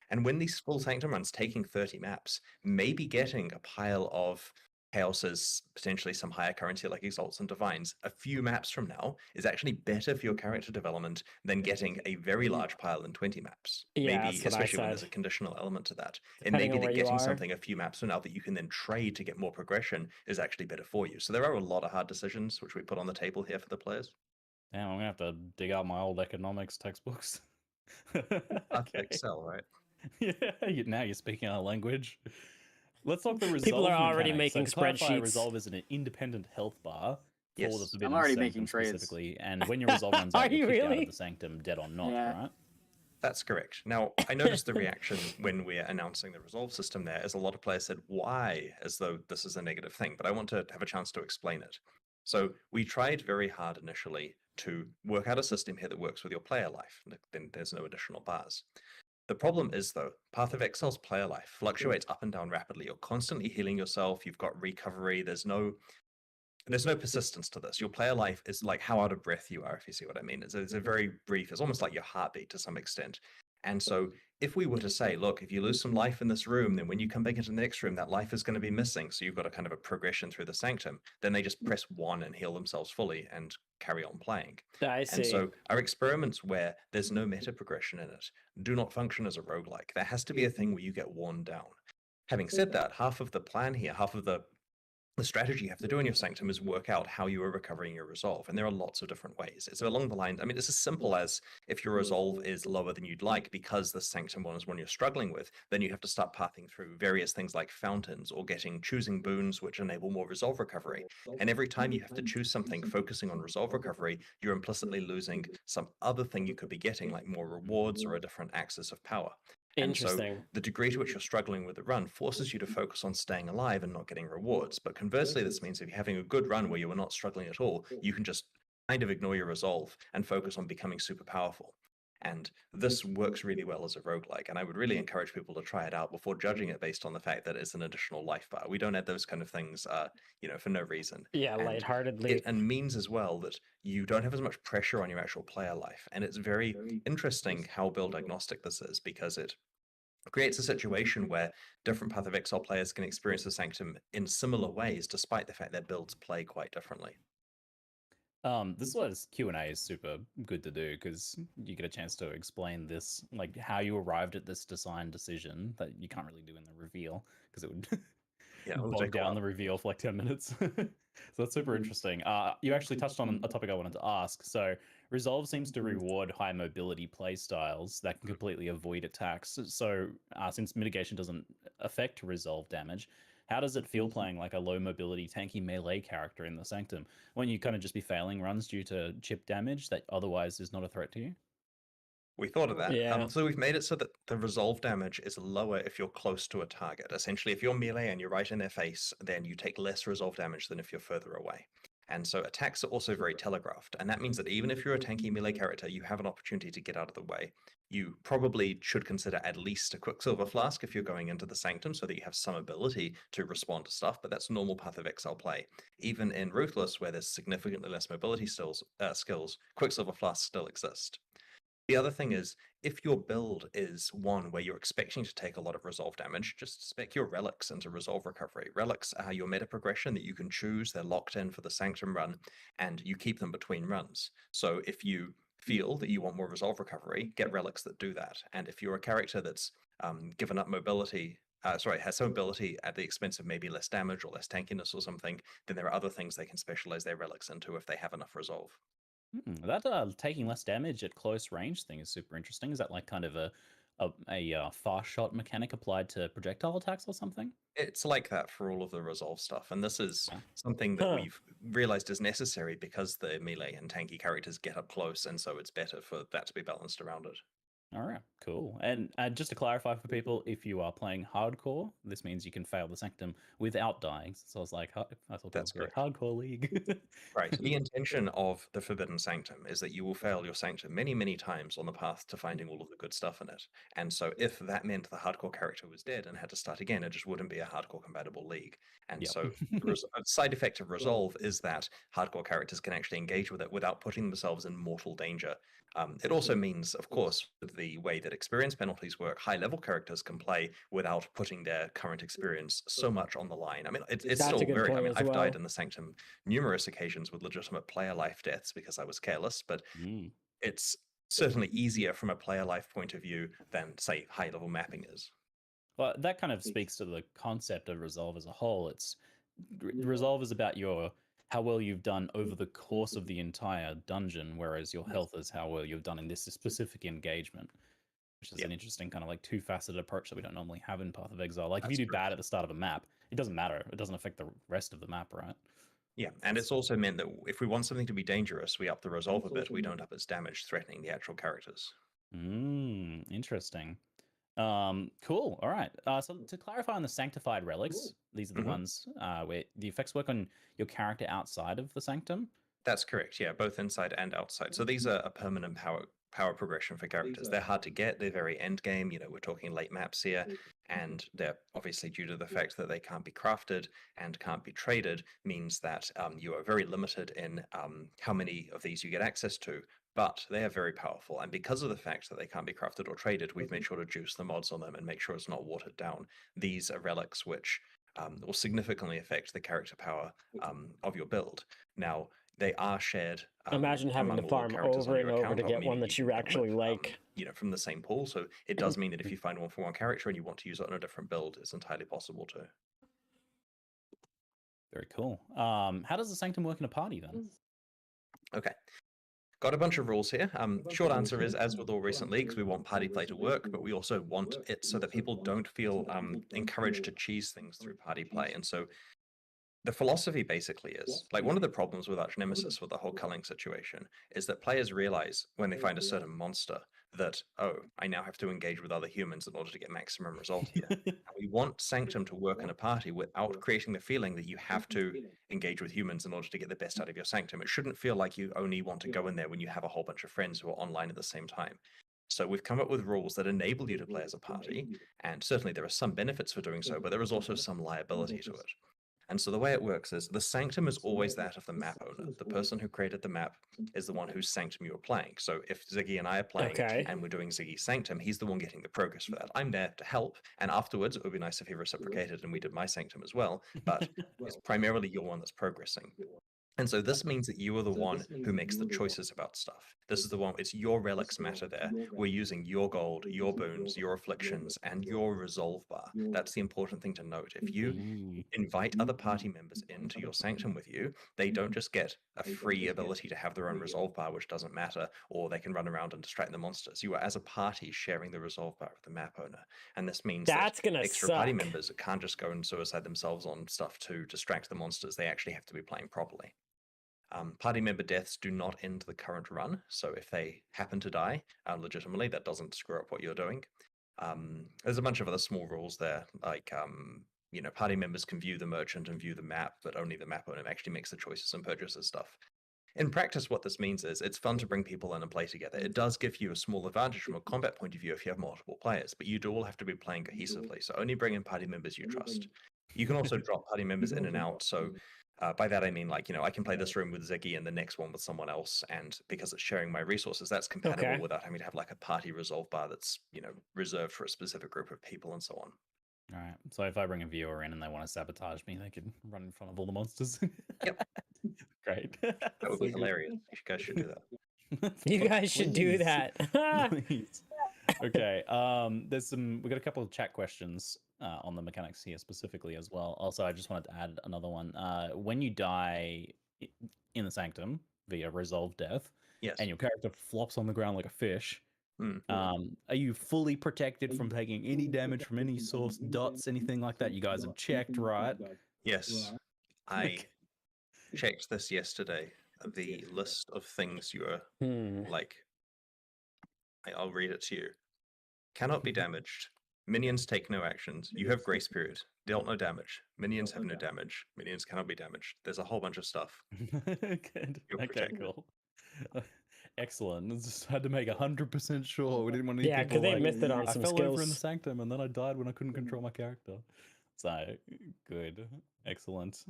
And when these full Sanctum runs taking 30 maps, maybe getting a pile of chaoses, potentially some higher currency like exalts and divines, a few maps from now is actually better for your character development than getting a very large pile in 20 maps. Yeah, Maybe, that's what I especially when there's a said. conditional element to that. It Depending may on be where that you getting are. something a few maps from now that you can then trade to get more progression is actually better for you. So there are a lot of hard decisions which we put on the table here for the players. Damn, I'm gonna have to dig out my old economics textbooks. Excel, right? Yeah, now you're speaking our language. Let's talk the resolve. People are already mechanics. making To clarify, spreadsheets. resolve is an independent health bar. Yes. For the Forbidden I'm already Sanctum making trades. specifically, and when your resolve runs Are out, you're you kicked out really? of the Sanctum, dead or not, Yeah. right? That's correct. Now, I noticed the reaction when we're announcing the resolve system there, as a lot of players said, why? As though this is a negative thing, but I want to have a chance to explain it. So we tried very hard initially to work out a system here that works with your player life. Then there's no additional bars. The problem is, though, Path of Exile's player life fluctuates up and down rapidly. You're constantly healing yourself. You've got recovery. There's no persistence to this. Your player life is like how out of breath you are, if you see what I mean. It's a very brief, it's almost like your heartbeat to some extent. And so if we were to say, look, if you lose some life in this room, then when you come back into the next room, that life is going to be missing. So you've got a kind of a progression through the Sanctum. Then they just press 1 and heal themselves fully and carry on playing. I see. And so our experiments where there's no meta progression in it do not function as a roguelike. There has to be a thing where you get worn down. Having said that, half of the plan here, half of the strategy you have to do in your Sanctum is work out how you are recovering your resolve. And there are lots of different ways. It's along the lines, I mean, it's as simple as if your resolve is lower than you'd like because the Sanctum one is one you're struggling with, then you have to start pathing through various things like fountains or choosing boons which enable more resolve recovery. And every time you have to choose something focusing on resolve recovery, you're implicitly losing some other thing you could be getting, like more rewards or a different axis of power. And so Interesting. the degree to which you're struggling with the run forces you to focus on staying alive and not getting rewards. But conversely, this means if you're having a good run where you are not struggling at all, you can just kind of ignore your resolve and focus on becoming super powerful. And this works really well as a roguelike. And I would really encourage people to try it out before judging it based on the fact that it's an additional life bar. We don't add those kind of things, for no reason. Yeah, And lightheartedly. it means as well that you don't have as much pressure on your actual player life. And it's very interesting how build agnostic this is, because it creates a situation where different Path of Exile players can experience the Sanctum in similar ways, despite the fact their builds play quite differently. This was Q&A is super good to do because you get a chance to explain this, like how you arrived at this design decision that you can't really do in the reveal because it would bog down the reveal for like 10 minutes. So that's super interesting. You actually touched on a topic I wanted to ask. So Resolve seems to reward high mobility play styles that can completely avoid attacks. So since mitigation doesn't affect resolve damage, how does it feel playing like a low mobility tanky melee character in the Sanctum? Won't you kind of just be failing runs due to chip damage that otherwise is not a threat to you? We thought of that. Yeah. So we've made it so that the resolve damage is lower if you're close to a target. Essentially, if you're melee and you're right in their face, then you take less resolve damage than if you're further away. And so attacks are also very telegraphed. And that means that even if you're a tanky melee character, you have an opportunity to get out of the way. You probably should consider at least a Quicksilver Flask if you're going into the Sanctum so that you have some ability to respond to stuff, but that's normal Path of Exile play. Even in Ruthless, where there's significantly less mobility skills, Quicksilver Flasks still exist. The other thing is, if your build is one where you're expecting to take a lot of resolve damage, just spec your relics into resolve recovery. Relics are your meta progression that you can choose. They're locked in for the Sanctum run, and you keep them between runs. So if you feel that you want more resolve recovery, get relics that do that. And if you're a character that's given up mobility, has some ability at the expense of maybe less damage or less tankiness or something, then there are other things they can specialize their relics into if they have enough resolve. That taking less damage at close range thing is super interesting. Is that like kind of a fast shot mechanic applied to projectile attacks or something? It's like that for all of the resolve stuff, and this is something that we've realized is necessary because the melee and tanky characters get up close, and so it's better for that to be balanced around it. All right, cool. And just to clarify for people, if you are playing hardcore, this means you can fail the Sanctum without dying. So I was like, I thought That's it was a hardcore league. Right. The intention of the Forbidden Sanctum is that you will fail your Sanctum many, many times on the path to finding all of the good stuff in it. And so if that meant the hardcore character was dead and had to start again, it just wouldn't be a hardcore compatible league. And so a side effect of Resolve is that hardcore characters can actually engage with it without putting themselves in mortal danger. It also means, of course, with the way that experience penalties work, high-level characters can play without putting their current experience so much on the line. I mean, it's still very... I mean, I've died in the Sanctum numerous occasions with legitimate player life deaths because I was careless, but it's certainly easier from a player life point of view than, say, high-level mapping is. Well, that kind of speaks to the concept of Resolve as a whole. Resolve is about how well you've done over the course of the entire dungeon, whereas your health is how well you've done in this specific engagement, which is an interesting kind of like two-faceted approach that we don't normally have in Path of Exile. Like if you do bad at the start of a map, it doesn't matter. It doesn't affect the rest of the map, right? Yeah, and it's also meant that if we want something to be dangerous, we up the resolve a bit. We don't up its damage, threatening the actual characters. Interesting. Cool. All right. So to clarify on the sanctified relics, these are the ones where the effects work on your character outside of the Sanctum. That's correct. Yeah, both inside and outside. So these are a permanent power progression for characters. They're hard to get. They're very end game. You know, we're talking late maps here, and they're obviously due to the fact that they can't be crafted and can't be traded means that you are very limited in how many of these you get access to. But they are very powerful, and because of the fact that they can't be crafted or traded, we've made sure to juice the mods on them and make sure it's not watered down. These are relics which will significantly affect the character power of your build. Now, they are shared. Imagine having to farm over and over to get one that you actually like. You know, from the same pool. So it does mean that if you find one for one character and you want to use it on a different build, it's entirely possible to. Very cool. How does the Sanctum work in a party then? Okay. Got a bunch of rules here. Short answer is, as with all recent leagues, we want party play to work, but we also want it so that people don't feel encouraged to cheese things through party play. And so the philosophy basically is, like, one of the problems with Arch Nemesis with the whole culling situation is that players realize when they find a certain monster that, oh, I now have to engage with other humans in order to get maximum result here. And we want Sanctum to work in a party without creating the feeling that you have to engage with humans in order to get the best out of your Sanctum. It shouldn't feel like you only want to go in there when you have a whole bunch of friends who are online at the same time. So we've come up with rules that enable you to play as a party, and certainly there are some benefits for doing so, but there is also some liability to it. And so the way it works is the Sanctum is always that of the map owner. The person who created the map is the one whose Sanctum you are playing. So if Ziggy and I are playing and we're doing Ziggy's Sanctum, he's the one getting the progress for that. I'm there to help, and afterwards it would be nice if he reciprocated and we did my Sanctum as well, but it's primarily your one that's progressing. And so this means that you are the one who makes the choices about stuff. This is the one, it's your relics matter there. We're using your gold, your boons, your afflictions, and your resolve bar. That's the important thing to note. If you invite other party members into your Sanctum with you, they don't just get a free ability to have their own resolve bar, which doesn't matter, or they can run around and distract the monsters. You are, as a party, sharing the resolve bar with the map owner. And this means that extra party members can't just go and suicide themselves on stuff to distract the monsters. They actually have to be playing properly. Party member deaths do not end the current run, so if they happen to die legitimately, that doesn't screw up what you're doing. There's a bunch of other small rules there, like party members can view the merchant and view the map, but only the map owner actually makes the choices and purchases stuff. In practice, what this means is it's fun to bring people in and play together. It does give you a small advantage from a combat point of view if you have multiple players, but you do all have to be playing cohesively, so only bring in party members you trust. You can also drop party members in and out, so by that I mean, like, I can play this room with Ziggy and the next one with someone else, and because it's sharing my resources, that's compatible without having to have like a party resolve bar that's, reserved for a specific group of people and so on. All right. So if I bring a viewer in and they want to sabotage me, they can run in front of all the monsters. Yep. Great. That would be hilarious. You guys should do that. You guys should do that. Please. Okay. We got a couple of chat questions on the mechanics here specifically as well. Also, I just wanted to add another one. When you die in the Sanctum via resolve death, and your character flops on the ground like a fish, are you fully protected from taking any damage from any source, dots, anything like that? You guys have checked, right? Yes. I checked this yesterday. The list of things you are like, I'll read it to you. Cannot be damaged. Minions take no actions. You have grace period. Dealt no damage. Minions have no damage. Minions cannot be damaged. There's a whole bunch of stuff. Good. Okay, cool. Excellent. Just had to make 100% sure. We didn't want any people because they missed it on I some fell skills. over in the Sanctum and then I died when I couldn't control my character. So, good. Excellent.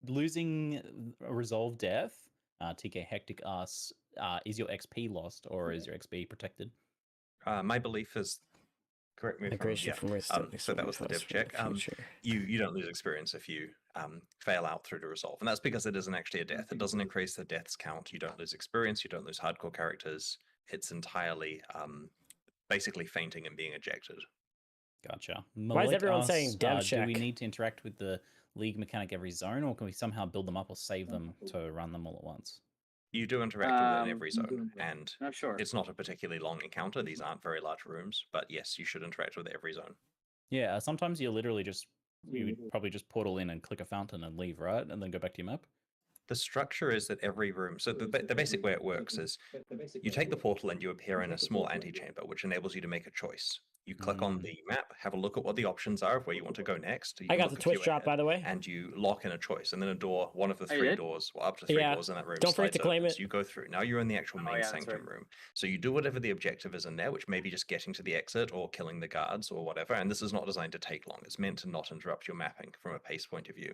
Losing a resolve death, TK Hectic asks, is your XP lost or is your XP protected? My belief is, correct me if I'm wrong, so that was the dev check. You don't lose experience if you fail out through the resolve, and that's because it isn't actually a death. It doesn't increase the deaths count. You don't lose experience. You don't lose hardcore characters. It's entirely basically fainting and being ejected. Gotcha. Why is everyone saying dev check? Do we need to interact with the league mechanic every zone, or can we somehow build them up or save them to run them all at once? You do interact with it in every zone, and it's not a particularly long encounter. These aren't very large rooms, but yes, you should interact with every zone. Yeah, sometimes you would probably just portal in and click a fountain and leave, right? And then go back to your map? The structure is that every room, so the basic way it works is you take the portal and you appear in a small antechamber, which enables you to make a choice. You click on the map, have a look at what the options are of where you want to go next. I got the Twitch drop, by the way. And you lock in a choice, and then a door, one of the three doors, well, up to three doors in that room. Don't forget to claim it. So you go through. Now you're in the actual main Sanctum room. So you do whatever the objective is in there, which may be just getting to the exit or killing the guards or whatever. And this is not designed to take long. It's meant to not interrupt your mapping from a pace point of view.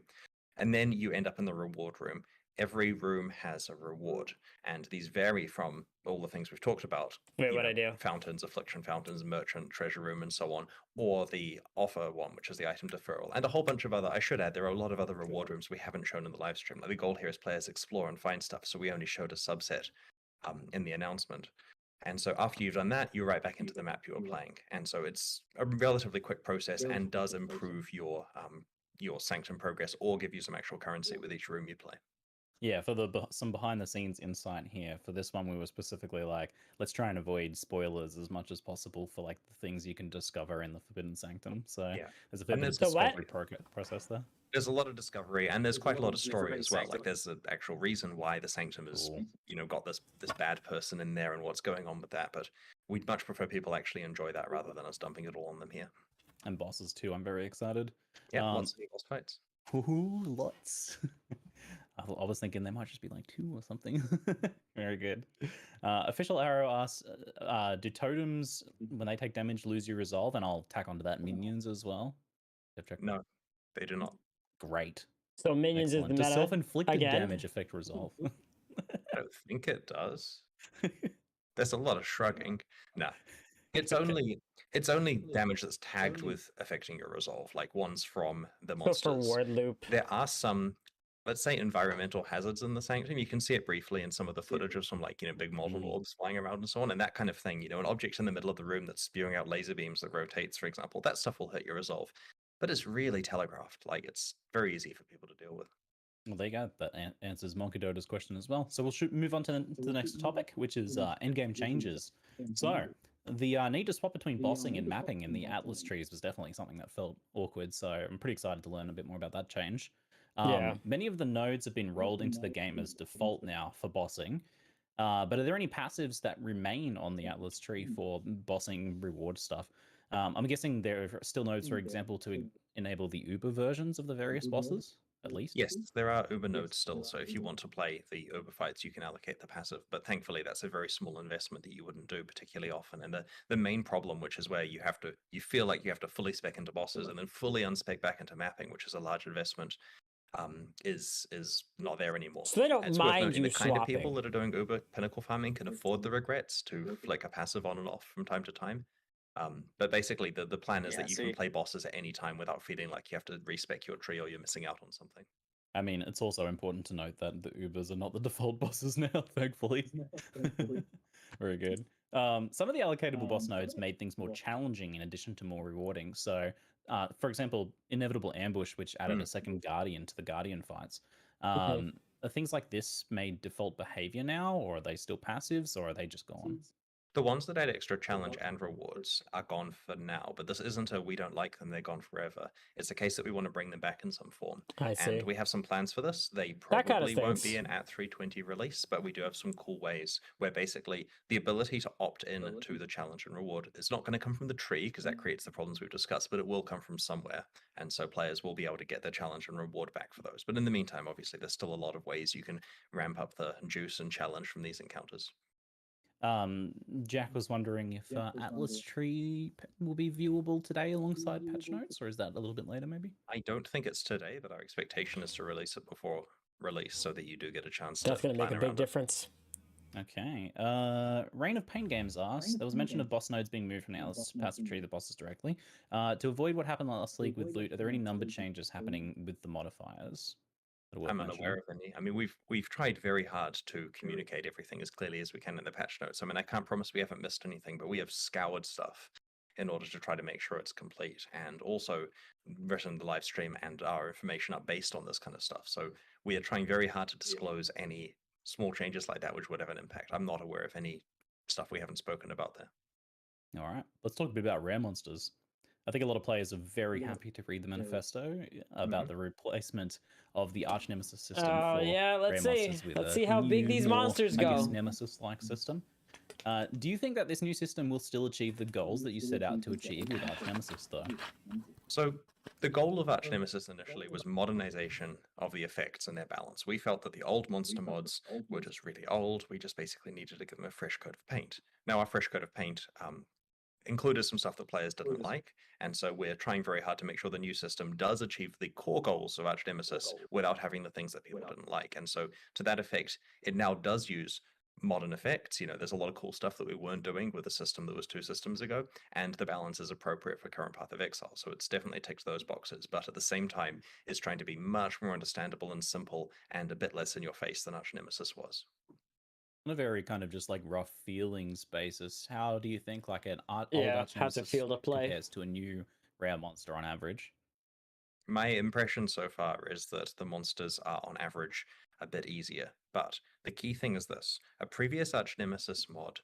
And then you end up in the reward room. Every room has a reward, and these vary from all the things we've talked about. Fountains, affliction fountains, merchant, treasure room, and so on, or the offer one, which is the item deferral, and a whole bunch of other. I should add, there are a lot of other reward rooms we haven't shown in the live stream. Like the goal here is players explore and find stuff, so we only showed a subset in the announcement. And so after you've done that, you're right back into the map you were playing, and so it's a relatively quick process and does improve your Sanctum progress or give you some actual currency with each room you play. Yeah, for some behind the scenes insight here. For this one, we were specifically like, let's try and avoid spoilers as much as possible for like the things you can discover in the Forbidden Sanctum. So Yeah. there's a fair And bit of there's So what? discovery process there. there's a lot of discovery, and there's quite a lot of story Forbidden as well. Like Sanctum. there's an actual reason why the Sanctum is, Cool. got this bad person in there and what's going on with that. But we'd much prefer people actually enjoy that rather than us dumping it all on them here. And bosses too. I'm very excited. Yeah, lots of boss fights. Ooh, lots. I was thinking there might just be like 2 or something. Very good. Official Arrow asks, do totems, when they take damage, lose your resolve? And I'll tack onto that minions as well. No, they do not. Great. So minions Excellent. is the Does meta self-inflicted again? damage affect resolve? I don't think it does. There's a lot of shrugging. No. It's only damage that's tagged with affecting your resolve, like ones from the So monsters. for ward loop. There are some, let's say, environmental hazards in the Sanctum. You can see it briefly in some of the footage of some, like, big molten orbs flying around and so on, and that kind of thing. An object in the middle of the room that's spewing out laser beams that rotates, for example, that stuff will hurt your resolve. But it's really telegraphed. Like, it's very easy for people to deal with. Well, there you go. That answers Monkey Dota's question as well. So we'll move on to the next topic, which is endgame changes. So the need to swap between bossing and mapping in the Atlas trees was definitely something that felt awkward. So I'm pretty excited to learn a bit more about that change. Yeah. Many of the nodes have been rolled into the game as default now for bossing. But are there any passives that remain on the Atlas tree for bossing reward stuff? I'm guessing there are still nodes, for example, to enable the Uber versions of the various bosses, at least? Yes, there are Uber nodes still, so if you want to play the Uber fights, you can allocate the passive, but thankfully that's a very small investment that you wouldn't do particularly often. And the main problem, which is where you feel like you have to fully spec into bosses and then fully unspec back into mapping, which is a large investment, is not there anymore. So they don't And it's worth mind noting you the kind of people swapping. that are doing Uber pinnacle farming can afford the regrets to flick a passive on and off from time to time. But basically, the plan is that you can play bosses at any time without feeling like you have to respec your tree or you're missing out on something. I mean, it's also important to note that the Ubers are not the default bosses now, thankfully. Very good. Some of the allocatable boss nodes made things more challenging in addition to more rewarding. So, for example, Inevitable Ambush, which added a second Guardian to the Guardian fights. Are things like this made default behavior now, or are they still passives, or are they just gone? The ones that add extra challenge and rewards are gone for now, but this isn't a we don't like them, they're gone forever. It's a case that we want to bring them back in some form. I see. And we have some plans for this. They That kinda probably won't be stinks. an at 320 release, but we do have some cool ways where basically the ability to opt in to the challenge and reward is not going to come from the tree because that creates the problems we've discussed, but it will come from somewhere. And so players will be able to get their challenge and reward back for those. But in the meantime, obviously, there's still a lot of ways you can ramp up the juice and challenge from these encounters. Jack was wondering if Atlas Tree will be viewable today alongside patch notes, or is that a little bit later, maybe? I don't think it's today, but our expectation is to release it before release so that you do get a chance That's to going to make a plan big around it. difference. Okay. Reign of Pain Games asks, there was mention of boss nodes being moved from the Atlas passive tree to the bosses directly. To avoid what happened last league with loot, are there any number changes happening with the modifiers? I'm unaware of any. I mean, we've tried very hard to communicate everything as clearly as we can in the patch notes. I mean, I can't promise we haven't missed anything, but we have scoured stuff in order to try to make sure it's complete, and also written the live stream and our information up based on this kind of stuff. So we are trying very hard to disclose any small changes like that which would have an impact. I'm not aware of any stuff we haven't spoken about there. All right, let's talk a bit about rare monsters. I think a lot of players are very happy to read the manifesto about the replacement of the arch nemesis system. Oh, for yeah, let's rare see. monsters with Let's a see how big new, these more, monsters I guess, go. nemesis-like system. Do you think that this new system will still achieve the goals that you set out to achieve with arch nemesis, though? So the goal of Arch Nemesis initially was modernization of the effects and their balance. We felt that the old monster mods were just really old. We just basically needed to give them a fresh coat of paint. Now our fresh coat of paint included some stuff that players didn't like, and so we're trying very hard to make sure the new system does achieve the core goals of Arch Nemesis without having the things that people didn't like. And so to that effect, it now does use modern effects. There's a lot of cool stuff that we weren't doing with the system that was 2 systems ago, and the balance is appropriate for current Path of Exile. So it's definitely ticks those boxes, but at the same time, it's trying to be much more understandable and simple and a bit less in your face than Arch Nemesis was. On a very kind of just like rough feelings basis, how do you think like an old Arch how's it Nemesis feel to play? compares to a new rare monster on average? My impression so far is that the monsters are on average a bit easier. But the key thing is this: a previous Arch Nemesis mod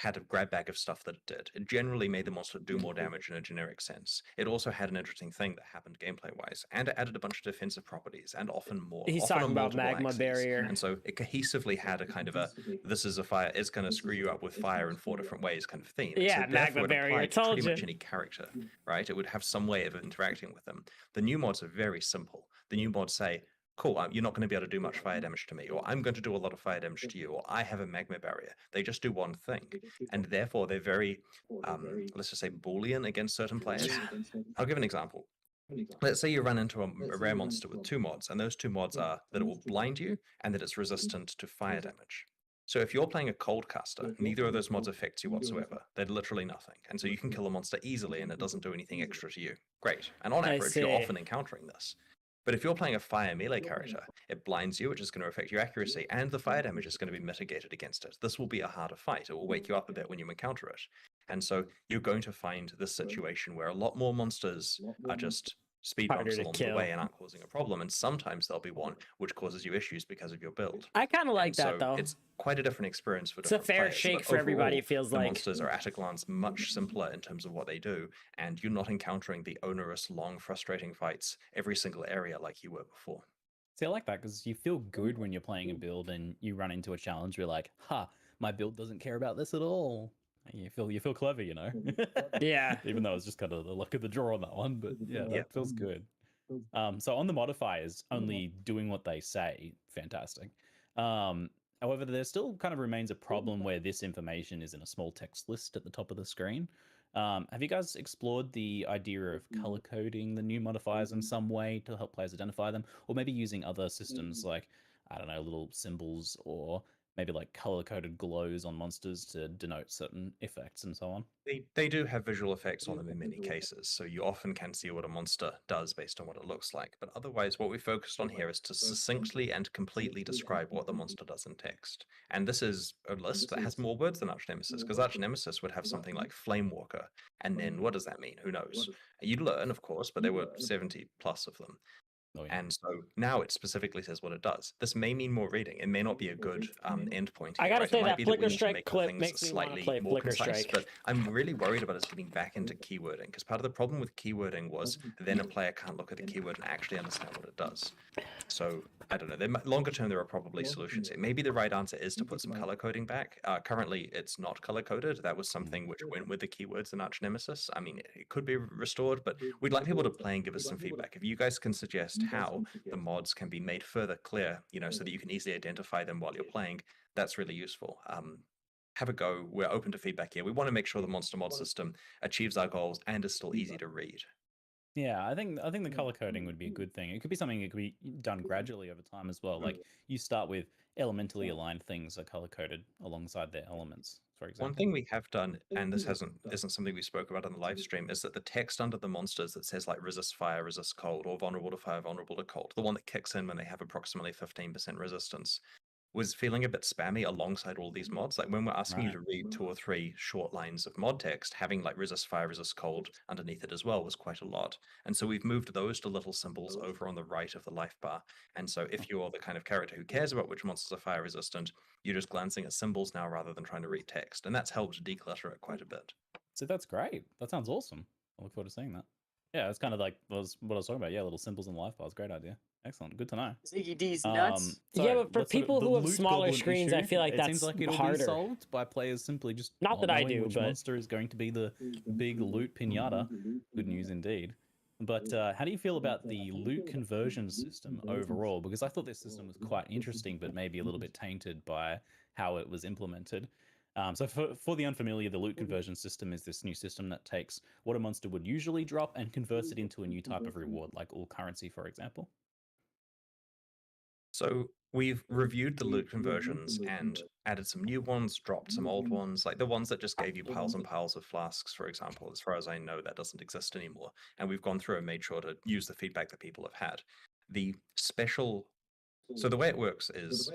had a grab bag of stuff that it did. It generally made the monster do more damage in a generic sense. It also had an interesting thing that happened gameplay-wise, and it added a bunch of defensive properties, and often more. He's often talking on about multiple magma axes. barrier. And so it cohesively had a kind of a, this is a fire, it's going to screw you up with fire in 4 different ways kind of theme. And Yeah, so magma therefore it barrier, applied to told pretty much you. any character, right? It would have some way of interacting with them. The new mods are very simple. The new mods say, cool, you're not going to be able to do much fire damage to me, or I'm going to do a lot of fire damage to you, or I have a magma barrier. They just do one thing, and therefore they're very, let's just say, Boolean against certain players. I'll give an example. Let's say you run into a rare monster with 2 mods, and those 2 mods are that it will blind you and that it's resistant to fire damage. So if you're playing a cold caster, neither of those mods affects you whatsoever. They're literally nothing. And so you can kill a monster easily and it doesn't do anything extra to you. Great. And on average, you're often encountering this. But if you're playing a fire melee character, it blinds you, which is going to affect your accuracy, and the fire damage is going to be mitigated against it. This will be a harder fight. It will wake you up a bit when you encounter it. And so you're going to find this situation where a lot more monsters are just speed Harder bumps to along the kill. way and aren't causing a problem. And sometimes there'll be one which causes you issues because of your build. I kind of like And that so though. it's quite a different experience for It's a different fair players, shake but for everybody, overall, it feels the like. monsters are at a glance much simpler in terms of what they do, and you're not encountering the onerous, long, frustrating fights every single area like you were before. See, I like that because you feel good when you're playing a build and you run into a challenge. You're like, "Ha, my build doesn't care about this at all." You feel clever, you know. Yeah. Even though it's just kind of the luck of the draw on that one, but yeah, that Yep. feels good. So on the modifiers, only doing what they say, fantastic. However, there still kind of remains a problem where this information is in a small text list at the top of the screen. Have you guys explored the idea of color coding the new modifiers in some way to help players identify them, or maybe using other systems like, I don't know, little symbols, or maybe like color coded glows on monsters to denote certain effects and so on? They do have visual effects on them in many cases, so you often can see what a monster does based on what it looks like. But otherwise, what we focused on here is to succinctly and completely describe what the monster does in text. And this is a list that has more words than Arch Nemesis, because Arch Nemesis would have something like Flamewalker, and then what does that mean? Who knows? You'd learn, of course, but there were 70 plus of them. Oh, yeah. And so now it specifically says what it does. This may mean more reading. It may not be a good endpoint. I gotta right? say It might that be Flicker we need to Strike make the clip things makes me want to slightly play more Flicker concise, Strike. but I'm really worried about us getting back into keywording, because part of the problem with keywording was then a player can't look at the keyword and actually understand what it does. So I don't know. Longer term, there are probably solutions. Maybe the right answer is to put some color coding back. Currently, it's not color coded. That was something which went with the keywords in Arch Nemesis. I mean, it could be restored, but we'd like people to play and give us some feedback. If you guys can suggest how the mods can be made further clear, so that you can easily identify them while you're playing, that's really useful. Have a go. We're open to feedback here. We want to make sure the monster mod system achieves our goals and is still easy to read. Yeah, I think the color coding would be a good thing. It could be something that could be done gradually over time as well. Like you start with elementally aligned things that are color coded alongside their elements, for example. One thing we have done, and this isn't something we spoke about on the live stream, is that the text under the monsters that says like resist fire, resist cold, or vulnerable to fire, vulnerable to cold, the one that kicks in when they have approximately 15% resistance, was feeling a bit spammy alongside all these mods. Like when we're asking you to read 2 or 3 short lines of mod text, having like resist fire, resist cold underneath it as well was quite a lot. And so we've moved those to little symbols over on the right of the life bar. And so if you're the kind of character who cares about which monsters are fire resistant, you're just glancing at symbols now rather than trying to read text. And that's helped declutter it quite a bit. So that's great. That sounds awesome. I look forward to seeing that. Yeah, it's kind of like what I was talking about. Yeah, little symbols and life bars. Great idea. Excellent. Good to know. Ziggy D's nuts. Yeah, but for people who have smaller screens, I feel like it that's seems like it'll harder. be solved by players simply just Not that I knowing do, which but monster is going to be the big loot pinata. Good news indeed. But how do you feel about the loot conversion system overall? Because I thought this system was quite interesting, but maybe a little bit tainted by how it was implemented. So for the unfamiliar, the loot conversion system is this new system that takes what a monster would usually drop and converts it into a new type of reward, like all currency, for example. So we've reviewed the loot conversions and added some new ones, dropped some old ones, like the ones that just gave you piles and piles of flasks, for example. As far as I know, that doesn't exist anymore. And we've gone through and made sure to use the feedback that people have had. So the way it works is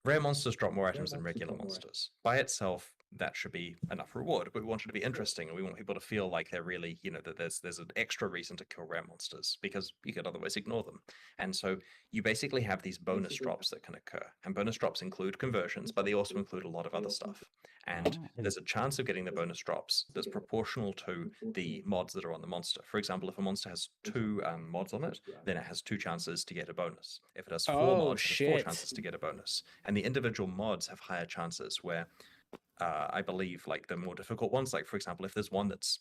rare monsters drop more items than regular monsters. By itself, that should be enough reward. But we want it to be interesting, and we want people to feel like they're really, that there's an extra reason to kill rare monsters because you could otherwise ignore them. And so you basically have these bonus drops that can occur, and bonus drops include conversions, but they also include a lot of other stuff. And there's a chance of getting the bonus drops that's proportional to the mods that are on the monster. For example, if a monster has 2 mods on it, then it has 2 chances to get a bonus. If it has 4 mods, it has 4 chances to get a bonus. And the individual mods have higher chances where I believe like the more difficult ones, like for example, if there's one that's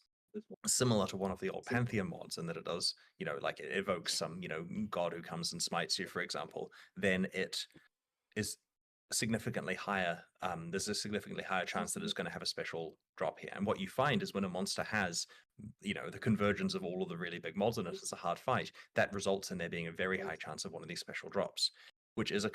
similar to one of the old Pantheon mods and that it does, like it evokes some, god who comes and smites you, for example, then it is significantly higher. There's a significantly higher chance that it's going to have a special drop here. And what you find is when a monster has, the convergence of all of the really big mods in it, it's a hard fight, that results in there being a very high chance of one of these special drops, which is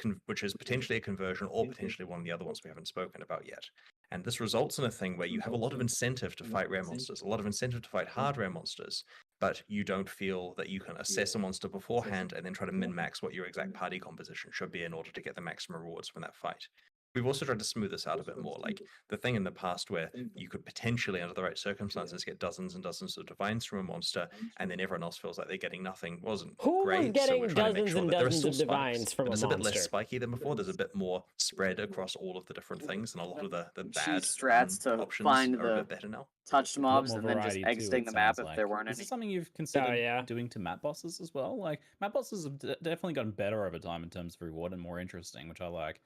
potentially a conversion or potentially one of the other ones we haven't spoken about yet. And this results in a thing where you have a lot of incentive to fight rare monsters, a lot of incentive to fight hard rare monsters, but you don't feel that you can assess a monster beforehand and then try to min-max what your exact party composition should be in order to get the maximum rewards from that fight. We've also tried to smooth this out a bit more, like the thing in the past where you could potentially, under the right circumstances, get dozens and dozens of divines from a monster, and then everyone else feels like they're getting nothing, wasn't great. Getting so we're trying to make dozens sure and that there are dozens still of spikes, divines from but a it's a bit less monster? spiky than before. There's a bit more spread across all of the different things, and a lot of the bad strats to options find are a the bit better now. touched A lot mobs more and then just variety too, exiting it the map sounds if like. there weren't Is any. this something you've considered yeah. doing to map bosses as well? Like map bosses have definitely gotten better over time in terms of reward and more interesting, which I like.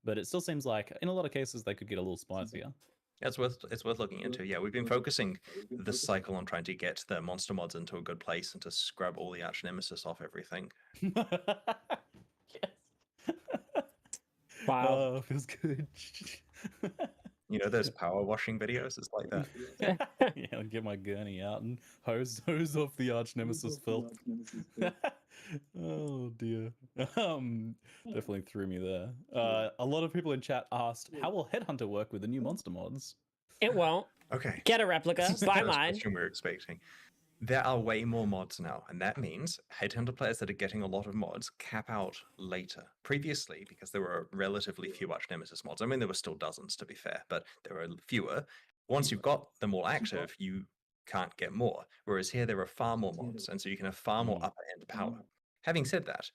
But it still seems like in a lot of cases they could get a little spicier. Yeah, it's worth looking into. Yeah, we've been focusing this cycle on trying to get the monster mods into a good place and to scrub all the arch nemesis off everything. Yes. Wow. Oh, feels good. Those power washing videos? It's like that. Yeah, I'll get my gurney out and hose off the arch nemesis filth. Oh dear. Definitely threw me there. A lot of people in chat asked, how will Headhunter work with the new monster mods? It won't. Okay. Get a replica. This is the Buy first mine. question we were expecting. There are way more mods now, and that means Headhunter players that are getting a lot of mods cap out later. Previously, because there were relatively few arch nemesis mods, I mean, there were still dozens to be fair, but there were fewer. Once you've got them all active, you can't get more. Whereas here, there are far more mods, and so you can have far more upper end power. Having said that,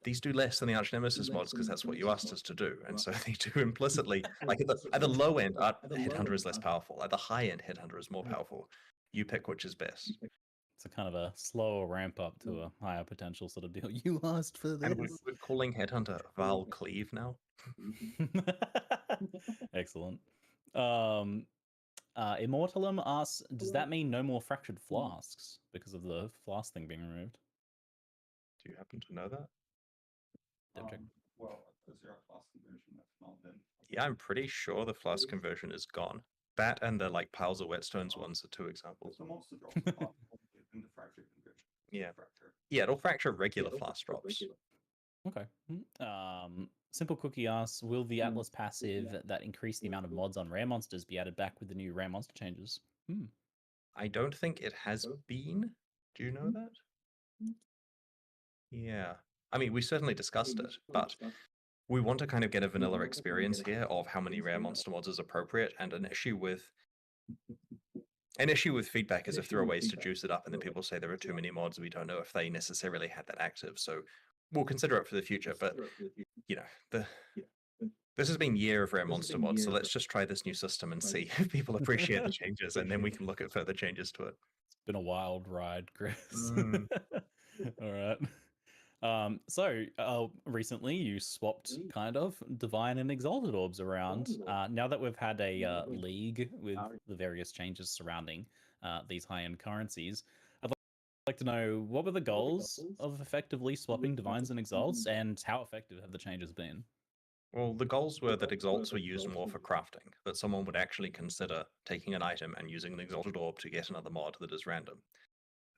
these do less than the arch nemesis mods because that's what you asked us to do, and so they do implicitly. Like at the low end, Headhunter is less powerful. At the high end, Headhunter is more powerful. You pick which is best. It's a kind of a slower ramp up to a higher potential sort of deal. You asked for this. And we're calling Headhunter Val Cleave now. Excellent. Immortalum asks, does that mean no more fractured flasks because of the flask thing being removed? Do you happen to know that? Well, is there a flask conversion that's not been? Yeah, I'm pretty sure the flask conversion is gone. That and the like piles of whetstones ones are 2 examples. The monster drops in the fracture conversion. Yeah. Yeah, it'll fracture regular flask drops. Okay. Simple Cookie asks, will the Atlas passive that increase the amount of mods on rare monsters be added back with the new rare monster changes? I don't think it has been. Do you know that? Yeah. I mean, we certainly discussed it, but we want to kind of get a vanilla experience here of how many rare monster mods is appropriate, and an issue with feedback is if there are ways to juice it up and then people say there are too many mods, we don't know if they necessarily had that active. So we'll consider it for the future, but this has been year of rare monster mods, so let's just try this new system and see if people appreciate the changes, and then we can look at further changes to it. It's been a wild ride, Chris. All right. Recently you swapped kind of Divine and Exalted Orbs around. Now that we've had a league with the various changes surrounding these high-end currencies, I'd like to know what were the goals of effectively swapping Divines and Exalts, and how effective have the changes been? Well, the goals were that Exalts were used more for crafting, that someone would actually consider taking an item and using an Exalted Orb to get another mod that is random.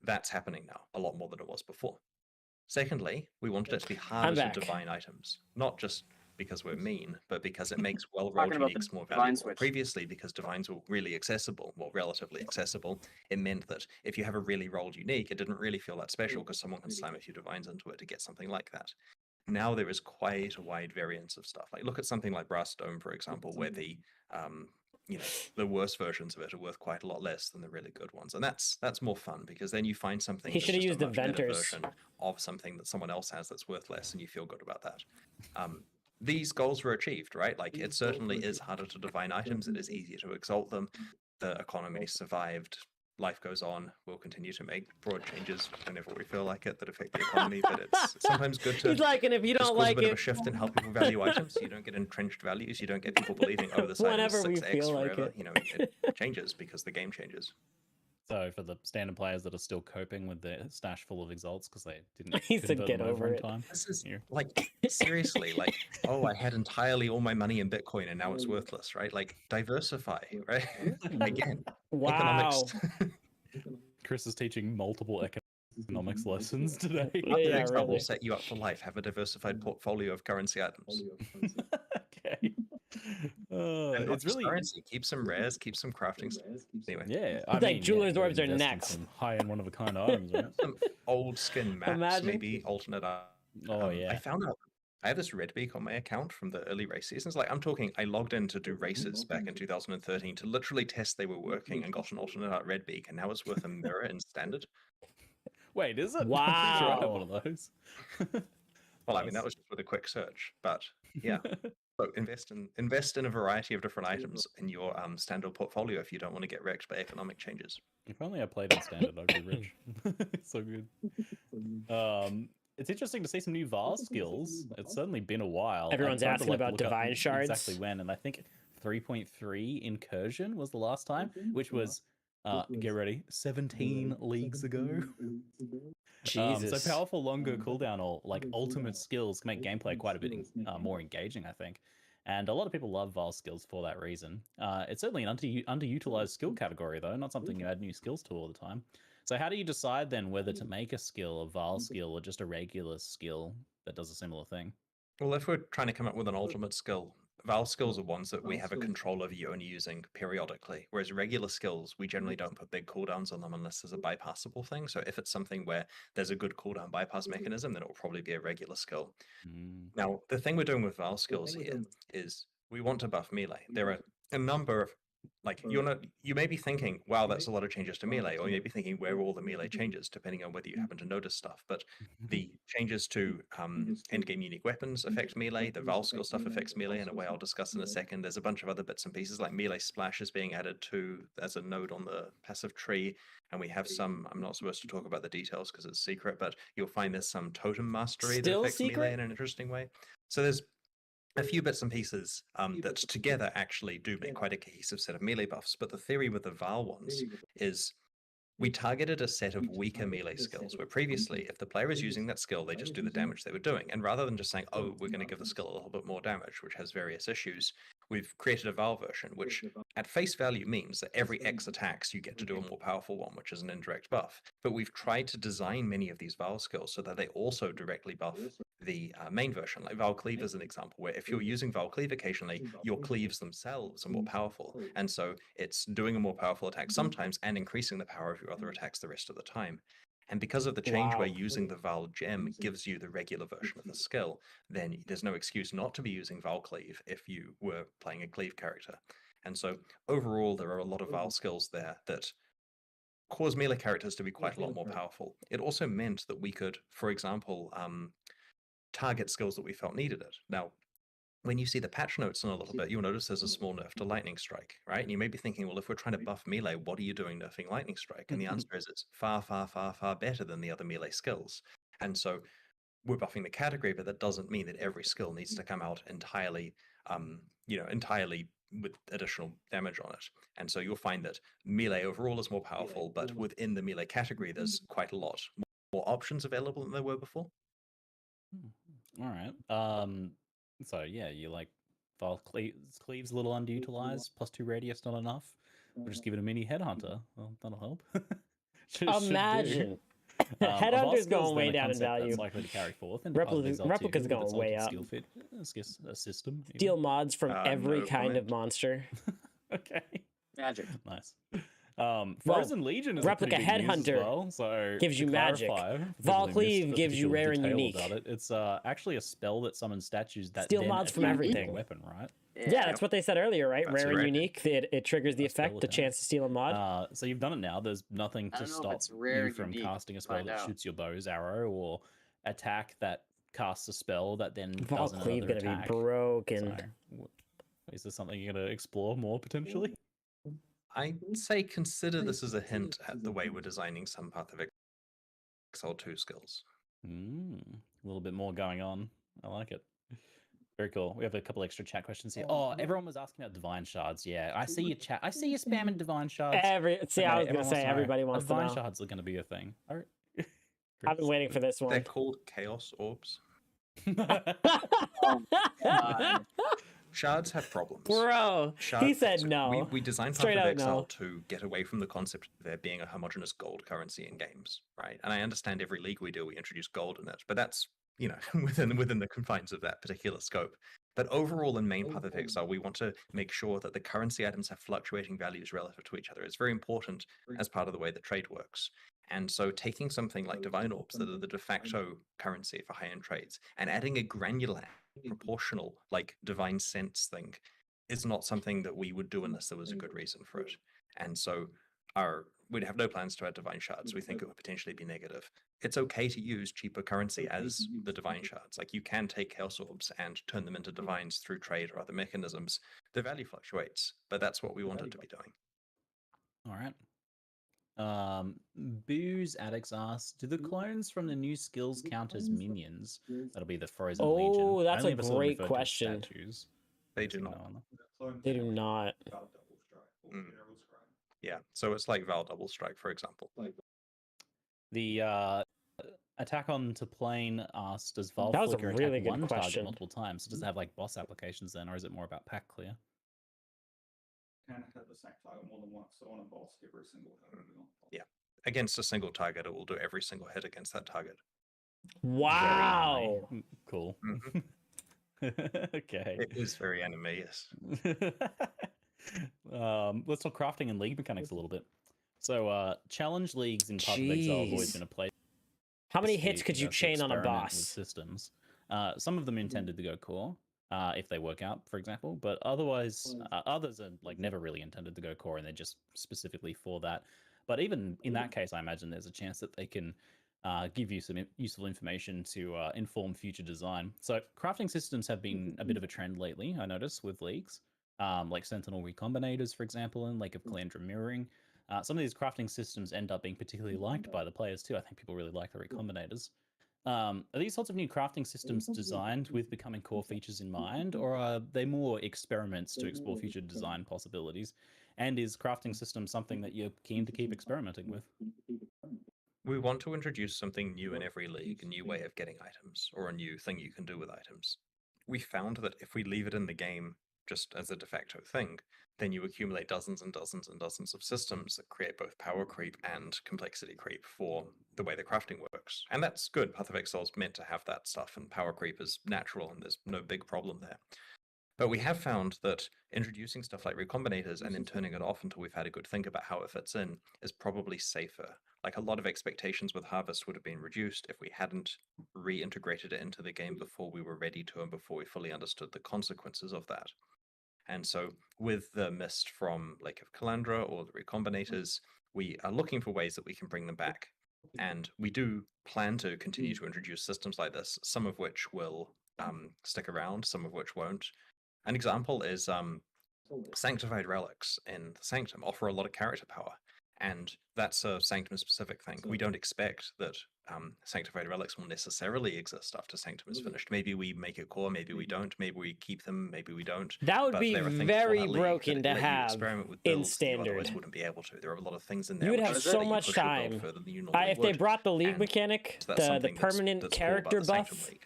That's happening now, a lot more than it was before. Secondly, we wanted it to be harder to divine items, not just because we're mean, but because it makes well-rolled uniques more valuable. Previously, because divines were really accessible, well, relatively accessible, it meant that if you have a really rolled unique, it didn't really feel that special because someone can slam a few divines into it to get something like that. Now there is quite a wide variance of stuff. Like look at something like Brass Dome, for example, where the the worst versions of it are worth quite a lot less than the really good ones, and that's more fun because then you find something He that's should have just used a the much better venters. version of something that someone else has that's worth less, and you feel good about that. These goals were achieved, right? Like, it certainly is harder to divine items. It is easier to exalt them. The economy survived. Life goes on. We'll continue to make broad changes whenever we feel like it that affect the economy, but it's sometimes good to He's like, and if you just don't cause a like bit of a it, shift in how people value items. You don't get entrenched values. You don't get people believing, oh, this item Whenever is we 6x feel like forever. it. It changes because the game changes. So for the standard players that are still coping with their stash full of exalts because they didn't He said, convert "Get them over in it." time. This is Here. like, seriously, like, oh, I had entirely all my money in Bitcoin and now it's worthless, right? Like, diversify, right? Again, Wow. economics. Chris is teaching multiple economics lessons today. Yeah, yeah, That really. will set you up for life. Have a diversified portfolio of currency items. Okay. And not It's just really currency. Keep some rares, keep some crafting stuff. Anyway, yeah. It's like jeweler's orbs are next. Some high end one of a kind items, right? some old skin maps, Imagine. maybe alternate art. Oh I yeah. found out I have this red beak on my account from the early race seasons. Like, I'm talking, I logged in to do races back in 2013 to literally test they were working and got an alternate art red beak, and now it's worth a mirror in standard. Wait, is it? I'm pretty sure I have one of those. Well, I mean, that was just with a quick search, but yeah. So invest in a variety of different items in your standard portfolio if you don't want to get wrecked by economic changes. If only I played in standard, I'd be rich. It's so good. It's interesting to see some new Var skills. It's certainly been a while. Everyone's I'm trying to, asking about look up divine shards. Exactly when, and I think 3.3 incursion was the last time, which was get ready, 17 leagues ago. Jesus. So powerful, longer cooldown or like ultimate skills can make gameplay quite a bit more engaging, I think. And a lot of people love Val skills for that reason. It's certainly an underutilized skill category, though, not something you add new skills to all the time. So how do you decide then whether to make a skill, a Val skill, or just a regular skill that does a similar thing? Well, if we're trying to come up with an ultimate skill, Val skills are ones that we have a control over you only using periodically, whereas regular skills, we generally don't put big cooldowns on them unless there's a bypassable thing. So if it's something where there's a good cooldown bypass mechanism, then it will probably be a regular skill. Now, the thing we're doing with Val skills here is we want to buff melee. There are a number of, like, you may be thinking, wow, that's a lot of changes to melee, or you may be thinking, where are all the melee changes, depending on whether you happen to notice stuff. But the changes to endgame unique weapons affect melee, the Val skill stuff affects melee in a way I'll discuss in a second. There's a bunch of other bits and pieces, like melee splash is being added to as a node on the passive tree, and we have some, I'm not supposed to talk about the details because it's secret, but you'll find there's some totem mastery Still that affects secret? melee in an interesting way. So there's a few bits and pieces that together actually do make quite a cohesive set of melee buffs. But the theory with the Val ones is we targeted a set of weaker melee skills, where previously, if the player is using that skill, they just do the damage they were doing. And rather than just saying, oh, we're going to give the skill a little bit more damage, which has various issues, we've created a Val version, which at face value means that every X attacks, you get to do a more powerful one, which is an indirect buff. But we've tried to design many of these Val skills so that they also directly buff the main version. Like Val Cleave is an example, where if you're using Val Cleave occasionally, your cleaves themselves are more powerful. And so it's doing a more powerful attack sometimes and increasing the power of your other attacks the rest of the time. And because of the change where using the Val gem gives you the regular version of the skill, then there's no excuse not to be using Val Cleave if you were playing a Cleave character. And so overall, there are a lot of Val skills there that cause melee characters to be quite a lot more powerful. It also meant that we could, for example, target skills that we felt needed it. Now, when you see the patch notes in a little bit, you'll notice there's a small nerf to Lightning Strike, right? And you may be thinking, well, if we're trying to buff melee, what are you doing nerfing Lightning Strike? And the answer is it's far, far, far, far better than the other melee skills. And so we're buffing the category, but that doesn't mean that every skill needs to come out entirely, entirely with additional damage on it. And so you'll find that melee overall is more powerful, but within the melee category, there's quite a lot more options available than there were before. All right. So yeah, you like Val Cleave's a little underutilized. +2 radius not enough. We'll just give it a mini headhunter. Well, that'll help. Imagine. Headhunter's going way down in value. That's likely to carry forth. And Replica's going way up. Skill fit, a system. Steal mods from every kind of monster. Okay. Magic. Nice. Frozen Legion is Replica a pretty big news as Headhunter well, so gives you magic. Val Cleave gives you rare and unique. It's actually a spell that summons statues that steal then mods from attack everything. a weapon, right? Yeah, that's what they said earlier, right? That's Rare and right. unique. It triggers the A spell effect, the attack. chance to steal a mod. So you've done it now. There's nothing I to don't know if stop it's rare you and from unique. casting a spell Find that out. shoots your bow's arrow, or attack that casts a spell that then Vault does Cleave another gonna attack. be broken. Is this something you're gonna explore more potentially? I'd say consider this as a hint at the way we're designing some Path of Exile 2 skills. A little bit more going on. I like it. Very cool. We have a couple extra chat questions here. Oh, everyone was asking about divine shards. Yeah, I see your chat. I see you spamming divine shards. I was gonna everyone say everybody wants to divine know. shards are going to be a thing. I've been waiting for this They're one. called Chaos Orbs. God. Shards have problems. Bro, he said so no. We designed Path Straight of out Exile no. to get away from the concept of there being a homogeneous gold currency in games, right? And I understand every league we do, we introduce gold in it, but that's, you know, within the confines of that particular scope. But overall, in main Path of Exile, we want to make sure that the currency items have fluctuating values relative to each other. It's very important as part of the way that trade works. And so taking something like Divine Orbs that are the de facto currency for high-end trades and adding a granular, proportional, like Divine Sense thing is not something that we would do unless there was a good reason for it. And so we'd have no plans to add Divine Shards. We think it would potentially be negative. It's okay to use cheaper currency as the Divine Shards. Like you can take Chaos Orbs and turn them into Divines through trade or other mechanisms. The value fluctuates, but that's what we wanted to be doing. All right. Booze Addicts asks, do the clones from the new skills count as minions? That'll be the Frozen Legion. Oh, that's I only a ever saw them great referred to as question. statues. They do No not. one- They do not. Yeah, so it's like Val Double Strike, for example. The attack onto plane asked, does Val That was a Flicker really attack good one target question. multiple times? So does it have like boss applications then, or is it more about pack clear? Can hit the same target more than once, so on a boss, every single hit. Yeah. Against a single target, it will do every single hit against that target. Wow. Very cool. Mhm. Okay. It is very anime, yes. Let's talk crafting and league mechanics a little bit. So, challenge leagues in Path of Exile have always Jeez. been a place. How many to, hits could you to chain on a experiment with boss? systems. Some of them intended to go core, if they work out, for example. But otherwise, others are like never really intended to go core, and they're just specifically for that. But even in that case, I imagine there's a chance that they can give you some useful information to inform future design. So crafting systems have been a bit of a trend lately, I notice, with leagues. Like Sentinel Recombinators, for example, and Lake of Calandra Mirroring. Some of these crafting systems end up being particularly liked by the players too. I think people really like the Recombinators. Are these sorts of new crafting systems designed with becoming core features in mind, or are they more experiments to explore future design possibilities? And is crafting systems something that you're keen to keep experimenting with? We want to introduce something new in every league, a new way of getting items, or a new thing you can do with items. We found that if we leave it in the game just as a de facto thing, then you accumulate dozens and dozens and dozens of systems that create both power creep and complexity creep for the way the crafting works. And that's good. Path of Exile is meant to have that stuff, and power creep is natural, and there's no big problem there. But we have found that introducing stuff like recombinators and then turning it off until we've had a good think about how it fits in is probably safer. Like a lot of expectations with Harvest would have been reduced if we hadn't reintegrated it into the game before we were ready to and before we fully understood the consequences of that. And so with the mist from Lake of Calandra or the recombinators, we are looking for ways that we can bring them back. And we do plan to continue to introduce systems like this, some of which will stick around, some of which won't. An example is Sanctified Relics in the Sanctum offer a lot of character power. And that's a Sanctum-specific thing. We don't expect that Sanctified Relics will necessarily exist after Sanctum is finished. Maybe we make it core, maybe we don't, maybe we keep them, maybe we don't. That would But be there are things for very that league broken that to let you have experiment with in builds that you otherwise standard. wouldn't be able to. There are a lot of things in there. You would which have let so you much push your build time. further than you normally If they would, brought the league and mechanic, that's the something permanent that's cool about character the Sanctum buff League.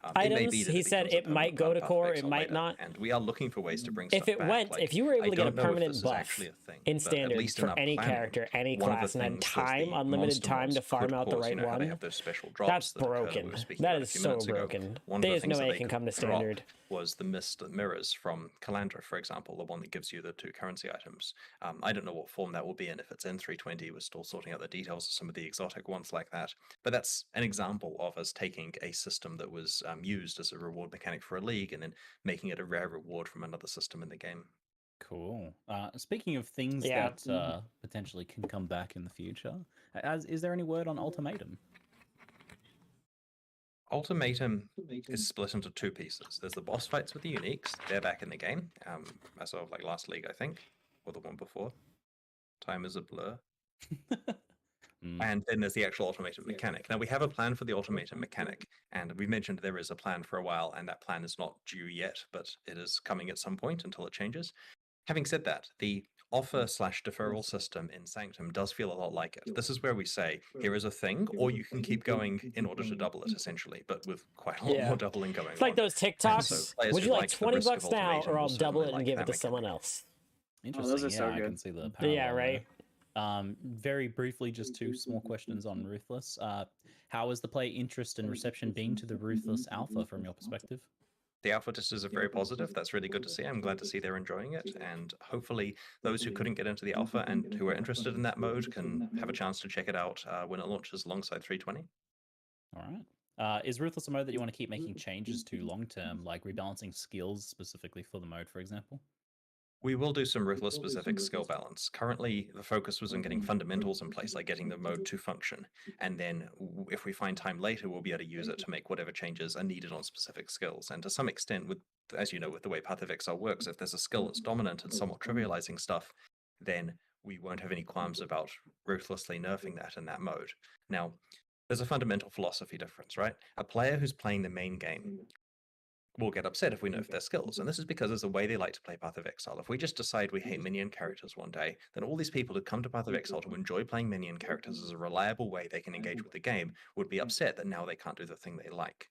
It may items, be that he said becomes a it might permanent go to Path of core, it Exile might later, not. and we are looking for ways to bring If stuff it back. went, Like, if you were able I to get a don't know if permanent this is buff actually a thing, in but at standard least in for our any planning, character, any one of the class, and had things was time, the unlimited monster time to mobs farm could out the cause, right how they one, have those special drops that's that occur that we broken. were speaking That about a is few so minutes ago. broken. One of the There's things no that way they it can could come to drop standard. was the mist that mirrors from Calandra, for example, the one that gives you the 2 currency items. I don't know what form that will be in. If it's in 320, we're still sorting out the details of some of the exotic ones like that. But that's an example of us taking a system that was used as a reward mechanic for a league, and then making it a rare reward from another system in the game. Cool. Speaking of things Yeah. that potentially can come back in the future, is there any word on Ultimatum? Ultimatum is split into two pieces. There's the boss fights with the uniques. They're back in the game, as of like last league, I think, or the one before. Time is a blur. And then there's the actual ultimatum mechanic. Now, we have a plan for the ultimatum mechanic, and we mentioned there is a plan for a while, and that plan is not due yet, but it is coming at some point until it changes. Having said that, the offer/deferral system in Sanctum does feel a lot like it. This is where we say, here is a thing, or you can keep going in order to double it, essentially, but with quite a lot more doubling going on. It's like those TikToks. players Would who you like like the 20 risk of bucks now, ultimatum or will I'll double certainly it and like give it that to someone mechanic. else? Interesting. those are so I good. can see the Yeah, parallel right. there. Very briefly, just two small questions on Ruthless. How has the player interest and reception been to the Ruthless Alpha from your perspective? The alpha testers are very positive. That's really good to see. I'm glad to see they're enjoying it. And hopefully those who couldn't get into the alpha and who are interested in that mode can have a chance to check it out when it launches alongside 320. All right. Is Ruthless a mode that you want to keep making changes to long term, like rebalancing skills specifically for the mode, for example? We will do some Ruthless specific skill balance. Currently, the focus was on getting fundamentals in place, like getting the mode to function. And then if we find time later, we'll be able to use it to make whatever changes are needed on specific skills. And to some extent, with, as you know, with the way Path of Exile works, if there's a skill that's dominant and somewhat trivializing stuff, then we won't have any qualms about ruthlessly nerfing that in that mode. Now, there's a fundamental philosophy difference, right? A player who's playing the main game will get upset if we nerf their skills. And this is because there's a way they like to play Path of Exile. If we just decide we hate minion characters one day, then all these people who come to Path of Exile to enjoy playing minion characters as a reliable way they can engage with the game would be upset that now they can't do the thing they like.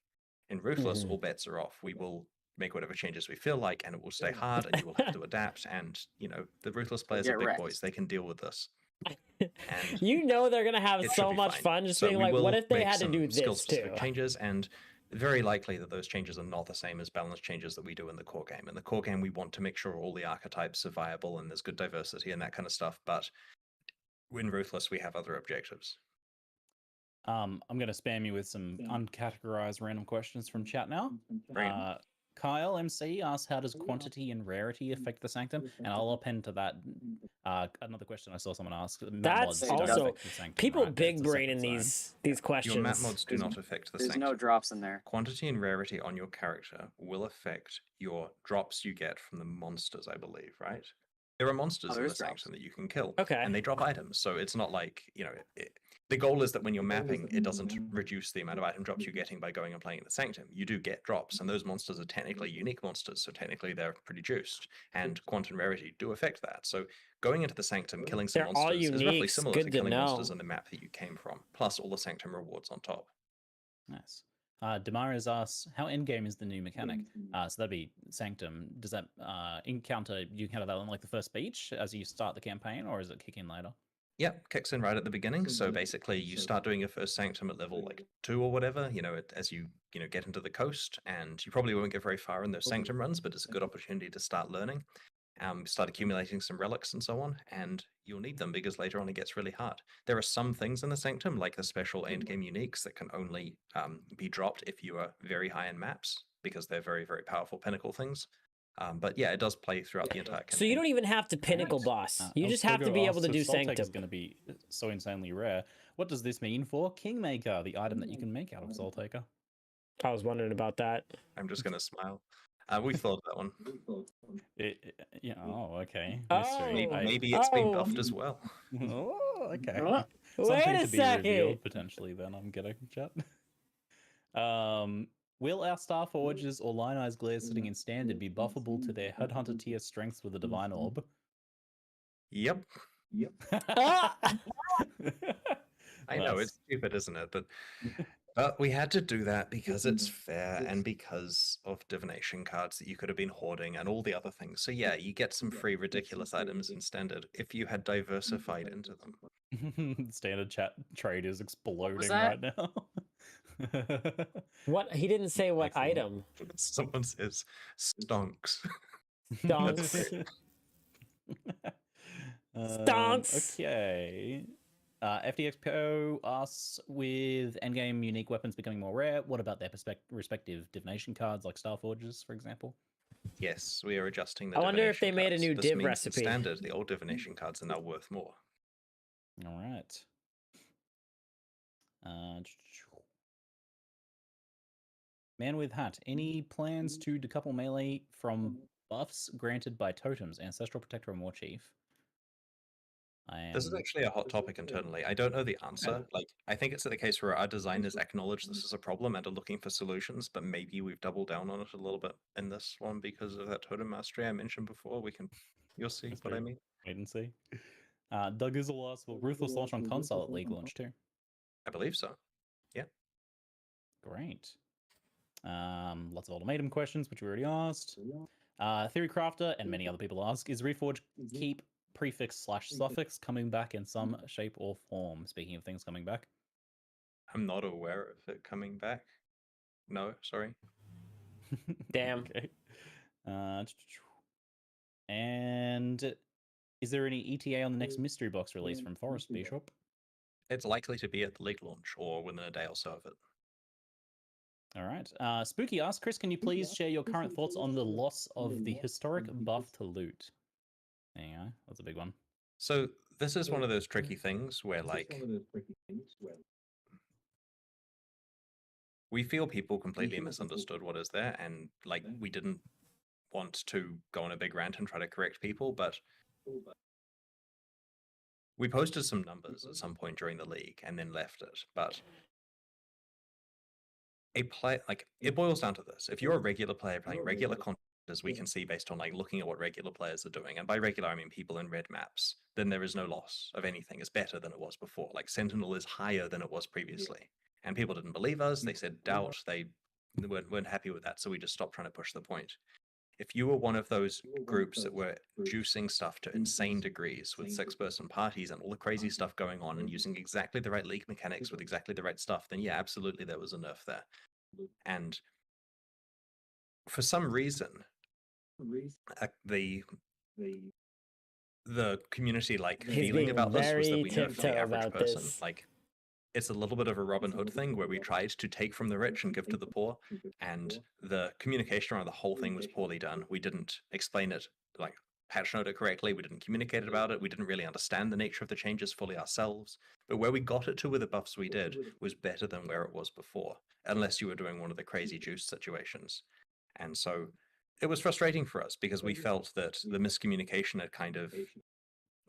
In Ruthless, all bets are off. We will make whatever changes we feel like, and it will stay hard, and you will have to adapt. And, you know, the Ruthless players are big boys. They can deal with this. And you know they're gonna have it so should be much fine. fun just So being we like, will what if they make had to some do this skill-specific too? changes, and very likely that those changes are not the same as balance changes that we do in the core game. In the core game, we want to make sure all the archetypes are viable and there's good diversity and that kind of stuff. But in Ruthless, we have other objectives. I'm going to spam you with some uncategorized random questions from chat now. Kyle MC asks, how does quantity and rarity affect the Sanctum? And I'll append to that another question I saw someone ask. That's also people big brain in these questions. Your map mods do not affect the There's Sanctum. no drops in there. Quantity and rarity on your character will affect your drops you get from the monsters, I believe, right? There are monsters in the Sanctum that you can kill. Okay. And they drop items. So it's not like, you know, the goal is that when you're mapping, it doesn't reduce the amount of item drops you're getting by going and playing in the Sanctum. You do get drops, and those monsters are technically unique monsters, so technically they're pretty juiced. And quantity and rarity do affect that. So going into the Sanctum, killing some They're all monsters is roughly uniques. similar Good to to killing know. monsters on the map that you came from, plus all the Sanctum rewards on top. Nice. Damaris asks, how endgame is the new mechanic? So that'd be Sanctum. Does that encounter that on like the first beach as you start the campaign, or does it kick in later? Yep, kicks in right at the beginning. So basically, you start doing your first Sanctum at level like 2 or whatever. You know, as you get into the coast, and you probably won't get very far in those Sanctum runs, but it's a good opportunity to start learning. Start accumulating some relics and so on, and you'll need them because later on it gets really hard. There are some things in the Sanctum, like the special endgame uniques, that can only be dropped if you are very high in maps, because they're very, very powerful pinnacle things. But yeah, it does play throughout the entire campaign. So you don't even have to pinnacle boss. You just have to be able to do Sanctum. Is going to be so insanely rare. What does this mean for Kingmaker, the item that you can make out of Soul Taker? I was wondering about that. I'm just going to smile. We thought of that one. Okay. Mystery. Maybe it's been buffed as well. Oh, okay. Wait Something a to be second. revealed potentially. Then I'm getting chat. Will our Star Forges or Line Eyes Glares sitting in standard be buffable to their Headhunter tier strengths with a Divine Orb? Yep. Ah! I know, it's stupid, isn't it? But we had to do that because it's fair and because of divination cards that you could have been hoarding and all the other things. So yeah, you get some free ridiculous items in standard if you had diversified into them. Standard chat trade is exploding that? right now. What? He didn't say what Excellent. Item. Someone says stonks. Stonks. Stonks. Okay. FDXPO asks, with endgame unique weapons becoming more rare, what about their respective divination cards, like Starforges, for example? Yes, we are adjusting the I wonder if divination they made a cards. new This div means in recipe. standard, the old divination cards are now worth more. All right. Man with Hat, any plans to decouple melee from buffs granted by totems, Ancestral Protector, or War Chief? This is actually a hot topic internally. I don't know the answer. Like, I think it's the case where our designers acknowledge this is a problem and are looking for solutions, but maybe we've doubled down on it a little bit in this one because of that totem mastery I mentioned before. You'll see what I mean. Wait and see. Doug Izzle asks, will Ruthless launch on console at League launch too? I believe so. Yeah. Great. Lots of ultimatum questions, which we already asked. Theory Crafter and many other people ask, is Reforge keep prefix / suffix coming back in some shape or form? Speaking of things coming back. I'm not aware of it coming back. No, sorry. Damn. Okay. And is there any ETA on the next mystery box release from Forest Bishop? It's likely to be at the League launch or within a day or so of it. All right. Spooky asks, Chris, can you please share your current thoughts on the loss of the historic buff to loot? There you go. That's a big one. So this is one of those tricky things where, like, we feel people completely misunderstood what is there, and like we didn't want to go on a big rant and try to correct people, but we posted some numbers at some point during the league and then left it. But it boils down to this: if you're a regular player playing regular content, as we can see based on like looking at what regular players are doing, and by regular I mean people in red maps, then there is no loss of anything. It's better than it was before. Like Sentinel is higher than it was previously, and people didn't believe us. They said doubt. They weren't happy with that, so we just stopped trying to push the point. If you were one of those groups that were juicing stuff to insane degrees with 6-person parties and all the crazy stuff going on and using exactly the right league mechanics with exactly the right stuff, then yeah, absolutely there was a nerf there. And for some reason, the community feeling about this was that we nerfed the average person. Like, it's a little bit of a Robin Hood thing where we tried to take from the rich and give to the poor, and the communication around the whole thing was poorly done. We didn't explain it, like patch note it correctly. We didn't communicate about it. We didn't really understand the nature of the changes fully ourselves. But where we got it to with the buffs we did was better than where it was before, unless you were doing one of the crazy juice situations. And so it was frustrating for us because we felt that the miscommunication had kind of...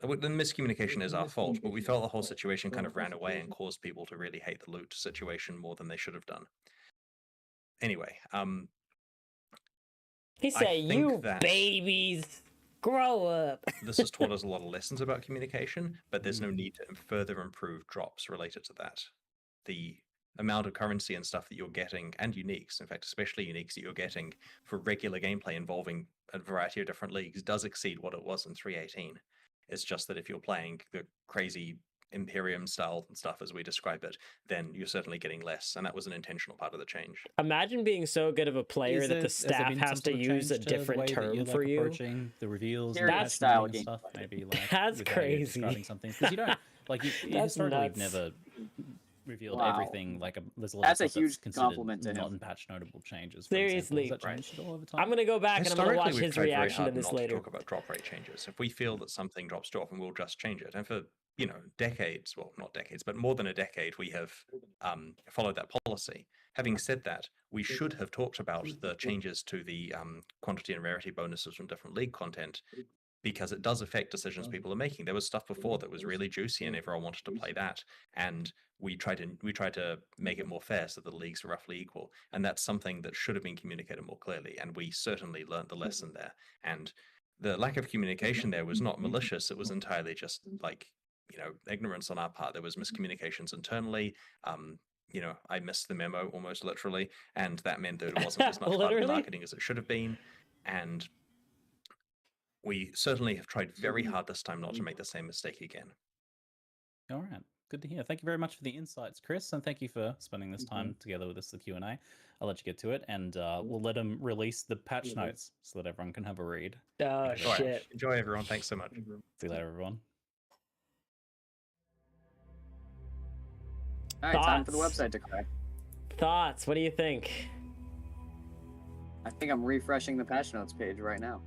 The miscommunication is our fault, but we felt the whole situation kind of ran away and caused people to really hate the loot situation more than they should have done. Anyway, he said, "You babies, grow up." This has taught us a lot of lessons about communication, but there's no need to further improve drops related to that. The amount of currency and stuff that you're getting, and uniques, in fact, especially uniques that you're getting for regular gameplay involving a variety of different leagues, does exceed what it was in 3.18. It's just that if you're playing the crazy Imperium style stuff as we describe it, then you're certainly getting less, and that was an intentional part of the change. Imagine being so good of a player that the staff has to use a different term for you. The reveals, that style and stuff, maybe like that's crazy. Describing something because you don't like you historically have never revealed everything. Like there's a lot. That's of a huge compliment to him. Non-patch notable changes. Seriously, over time? I'm gonna go back and I'm gonna watch his reaction to this later. Talk about drop rate changes. If we feel that something drops too often, we'll just change it. And for decades, well, not decades, but more than a decade, we have followed that policy. Having said that, we should have talked about the changes to the quantity and rarity bonuses from different league content, because it does affect decisions people are making. There was stuff before that was really juicy and everyone wanted to play that, and we tried to make it more fair so the leagues are roughly equal, and that's something that should have been communicated more clearly, and we certainly learned the lesson there. And the lack of communication there was not malicious, it was entirely just ignorance on our part. There was miscommunications internally. I missed the memo almost literally, and that meant that it wasn't as much part of the marketing as it should have been. And we certainly have tried very hard this time not to make the same mistake again. All right, good to hear. Thank you very much for the insights, Chris, and thank you for spending this time together with us, the Q&A. I'll let you get to it, and we'll let them release the patch notes so that everyone can have a read. Oh, shit. Enjoy, everyone. Thanks so much. See you later, everyone. All right, time for the Thoughts? website to crack. Thoughts? What do you think? I think I'm refreshing the patch notes page right now.